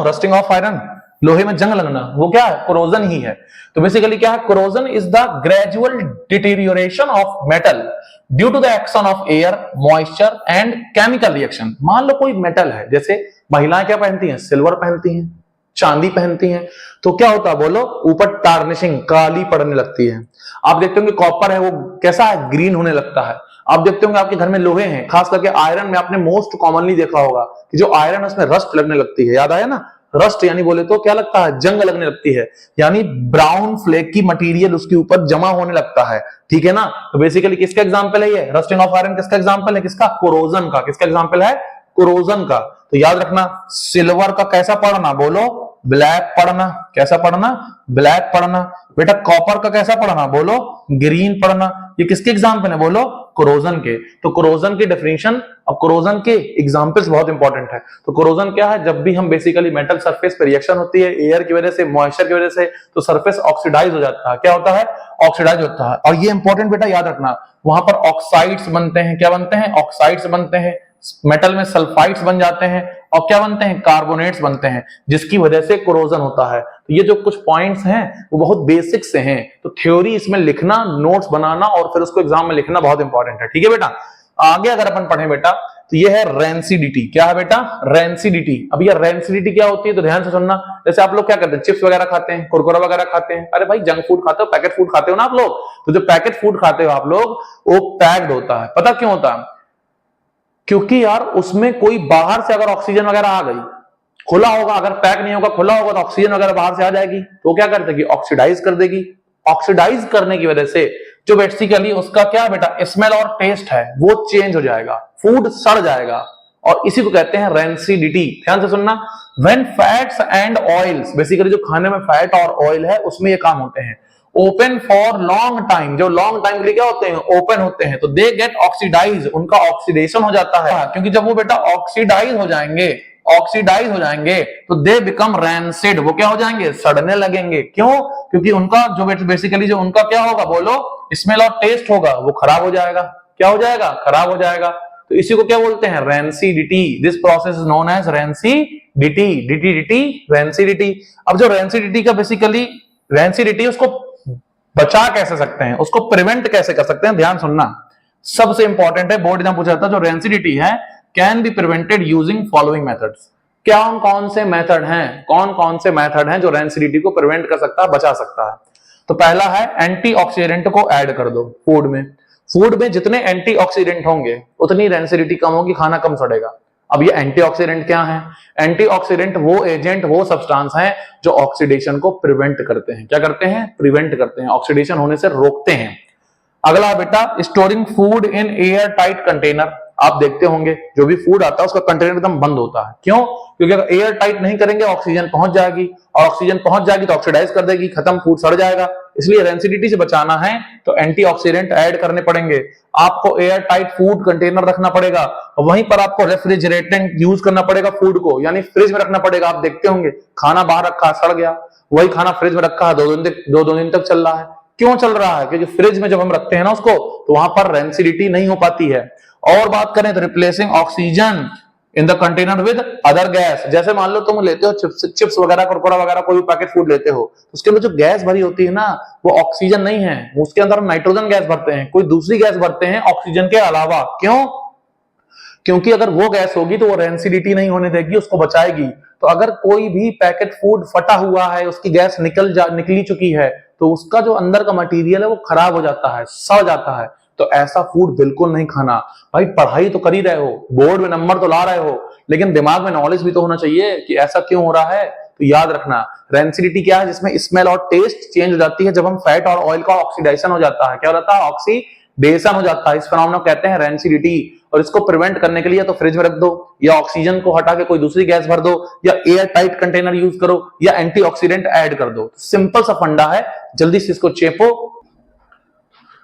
रस्टिंग ऑफ आयरन, लोहे में जंग लगना, वो क्या है? कोरोजन ही है। तो बेसिकली क्या है? Corrosion is the gradual deterioration of metal due to the action of air, moisture and chemical reaction. मान लो कोई मेटल है, जैसे महिलाएं क्या पहनती हैं? सिल्वर पहनती हैं, चांदी पहनती हैं, तो क्या होता है बोलो? ऊपर टार्निशिंग, काली पड़ने लगती है। आप देखते होंगे कॉपर है, वो कैसा है? ग्रीन होने लगता है। आप देखते होंगे आपके घर में लोहे हैं, खास करके आयरन में आपने मोस्ट कॉमनली देखा होगा कि जो आयरन है उसमें रस्ट लगने लगती है। याद आया ना? रस्ट यानी बोले तो क्या लगता है, जंग लगने लगती है, यानी ब्राउन फ्लेक की मटेरियल उसके ऊपर जमा होने लगता है, ठीक है ना। तो बेसिकली किसका एग्जांपल है ये, रस्टिंग ऑफ आयरन किसका एग्जांपल है, किसका, कोरोजन का। किसका एग्जांपल है, कोरोजन का। तो याद रखना, सिल्वर का कैसा पढ़ना, बोलो ब्लैक पढ़ना, कैसा पढ़ना, ब्लैक पढ़ना। बेटा कॉपर का कैसा पढ़ना, बोलो ग्रीन पढ़ना। ये किसके एग्जांपल है, बोलो कोरोजन के। तो कोरोजन की डेफिनेशन और कोरोजन के एग्जांपल्स बहुत इंपॉर्टेंट है। तो कोरोजन क्या है, जब भी हम बेसिकली मेटल सरफेस पे रिएक्शन होती है एयर की वजह से, मॉइस्चर की वजह से, तो सरफेस ऑक्सीडाइज हो जाता है। क्या होता है, ऑक्सीडाइज होता है। और ये इंपॉर्टेंट बेटा याद रखना, वहां पर ऑक्साइड्स बनते हैं। क्या बनते हैं, ऑक्साइड्स बनते हैं। मेटल में सल्फाइड्स बन जाते हैं और क्या बनते हैं, कार्बोनेट्स बनते हैं, जिसकी वजह से कोरोजन होता है। तो ये जो कुछ पॉइंट्स हैं वो बहुत बेसिक से हैं। तो थ्योरी इसमें लिखना, नोट्स बनाना और फिर उसको एग्जाम में लिखना बहुत इंपॉर्टेंट है, ठीक है बेटा। आगे अगर अपन पढ़ें बेटा तो ये है रेंसिडिटी। क्या है बेटा, रेंसिडिटी। अब ये रेंसिडिटी क्या होती है, तो ध्यान से सुनना। जैसे आप लोग क्या करते हैं, चिप्स वगैरह खाते हैं, कुरकुरा वगैरह खाते हैं, अरे भाई जंक फूड खाते हो, पैकेट फूड खाते हो ना आप लोग। तो जो पैकेट फूड खाते हो आप लोग, वो पैक्ड होता है। पता क्यों होता है, क्योंकि यार उसमें कोई बाहर से अगर ऑक्सीजन वगैरह आ गई, खुला होगा, अगर पैक नहीं होगा, खुला होगा, तो ऑक्सीजन वगैरह बाहर से आ जाएगी, तो क्या कर देगी, ऑक्सीडाइज कर देगी। ऑक्सीडाइज करने की वजह से जो बेसिकली उसका क्या बेटा, स्मेल और टेस्ट है वो चेंज हो जाएगा, फूड सड़ जाएगा, और इसी को कहते हैं रेंसिडिटी। ध्यान से सुनना, when fats and oils, basically जो खाने में फैट और ऑयल है उसमें ये काम होते हैं, ओपन फॉर लॉन्ग टाइम, जो लॉन्ग टाइम के लिए क्या होते हैं, ओपन होते हैं, तो दे गेट ऑक्सीडाइज, उनका ऑक्सीडेशन हो जाता है। क्योंकि जब वो बेटा ऑक्सीडाइज हो जाएंगे, ऑक्सीडाइज हो जाएंगे, तो दे बिकम रैंसिड, वो क्या हो जाएंगे, सड़ने लगेंगे। क्यों, क्योंकि उनका जो बेसिकली जो उनका क्या होगा, बोलो स्मेल और टेस्ट होगा, वो खराब हो जाएगा। क्या हो जाएगा, खराब हो जाएगा। तो इसी को क्या बोलते हैं, rancidity. This process is known as rancidity, डिटी रेंसिडिटी। अब जो रेंसिडिटी का बेसिकली रेंसिडिटी, उसको बचा कैसे सकते हैं, उसको प्रिवेंट कैसे कर सकते हैं, ध्यान सुनना, सबसे इंपॉर्टेंट है, बोर्ड एग्जाम पूछा जाता है। जो रेंसिडिटी है can be prevented using following methods. क्या कौन से मेथड हैं, कौन से मेथड हैं जो रेंसिडिटी को प्रिवेंट कर सकता है, बचा सकता है। तो पहला है एंटीऑक्सीडेंट को ऐड कर दो फूड में। फूड में जितने एंटीऑक्सीडेंट होंगे उतनी रेंसिडिटी कम होगी, खाना कम सड़ेगा। अब ये एंटीऑक्सीडेंट क्या है, एंटीऑक्सीडेंट वो एजेंट, वो सब्सटेंस हैं जो ऑक्सीडेशन को प्रिवेंट करते हैं। क्या करते हैं, प्रिवेंट करते हैं, ऑक्सीडेशन होने से रोकते हैं। अगला बेटा, storing food in air tight container. आप देखते होंगे जो भी फूड आता है उसका कंटेनर एकदम बंद होता है। क्यों, क्योंकि अगर एयर टाइट नहीं करेंगे ऑक्सीजन पहुंच जाएगी, और ऑक्सीजन पहुंच जाएगी तो ऑक्सीडाइज कर देगी, खत्म, फूड सड़ जाएगा। इसलिए रेंसिडिटी से बचाना है तो एंटीऑक्सीडेंट ऐड करने पड़ेंगे। आपको एयर टाइट फूड कंटेनर रखना पड़ेगा, वहीं पर आपको रेफ्रिजरेटेंट यूज करना पड़ेगा फूड को, यानी फ्रिज में रखना पड़ेगा। आप देखते होंगे खाना बाहर रखा सड़ गया, वही खाना फ्रिज में रखा है, दो दिन तक चल रहा है। क्यों चल रहा है, क्योंकि फ्रिज में जब हम रखते हैं ना उसको, तो वहां पर रेंसिडिटी नहीं हो पाती है। और बात करें तो replacing oxygen in the container with other gas. जैसे मान लो तुम लेते हो चिप्स वगैरह, कुरकुरा वगैरह, कोई पैकेट फूड लेते हो, तो उसके अंदर जो गैस भरी होती है ना, वो ऑक्सीजन नहीं है, उसके अंदर नाइट्रोजन गैस भरते हैं, कोई दूसरी गैस भरते हैं ऑक्सीजन के अलावा। क्यों, क्योंकि अगर वो गैस होगी तो वो रेंसिडिटी नहीं होने देगी, उसको बचाएगी। तो अगर कोई भी पैकेट फूड फटा हुआ है, उसकी गैस निकली चुकी है, तो उसका जो अंदर का मटेरियल है वो खराब हो जाता है, सड़ जाता है। तो ऐसा फूड बिल्कुल नहीं खाना। भाई पढ़ाई तो कर ही रहे हो, बोर्ड में नंबर तो ला रहे हो, लेकिन दिमाग में नॉलेज भी तो होना चाहिए कि ऐसा क्यों हो रहा है। तो याद रखना, रेंसिडिटी क्या है, जिसमें स्मेल और टेस्ट चेंज हो जाती है जब हम फैट और ऑयल का ऑक्सीडेशन हो जाता है। क्या हो जाता है, ऑक्सीडेशन हो जाता है। इस फिनोमेना को कहते हैं रेंसिडिटी। और इसको प्रिवेंट करने के लिए तो फ्रिज में रख दो, या ऑक्सीजन को हटा के कोई दूसरी गैस भर दो, या एयर टाइट कंटेनर यूज करो, या एंटीऑक्सीडेंट ऐड कर दो। सिंपल सा फंडा है, जल्दी से इसको चेपो।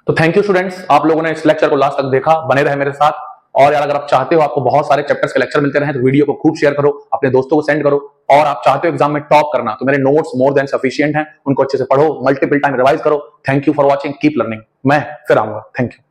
तो थैंक यू स्टूडेंट्स, आप लोगों ने इस लेक्चर को लास्ट तक देखा, बने रहे मेरे साथ। और यार अगर आप चाहते हो आपको बहुत सारे चैप्टर्स के लेक्चर मिलते रहे तो वीडियो को खूब शेयर करो, अपने दोस्तों को सेंड करो। और आप चाहते हो एग्जाम में टॉप करना तो मेरे नोट्स मोर देन सफिशिएंट हैं, उनको अच्छे से पढ़ो, मल्टीपल टाइम रिवाइज करो। Thank you for watching, keep learning. मैं फिर आऊंगा, थैंक यू।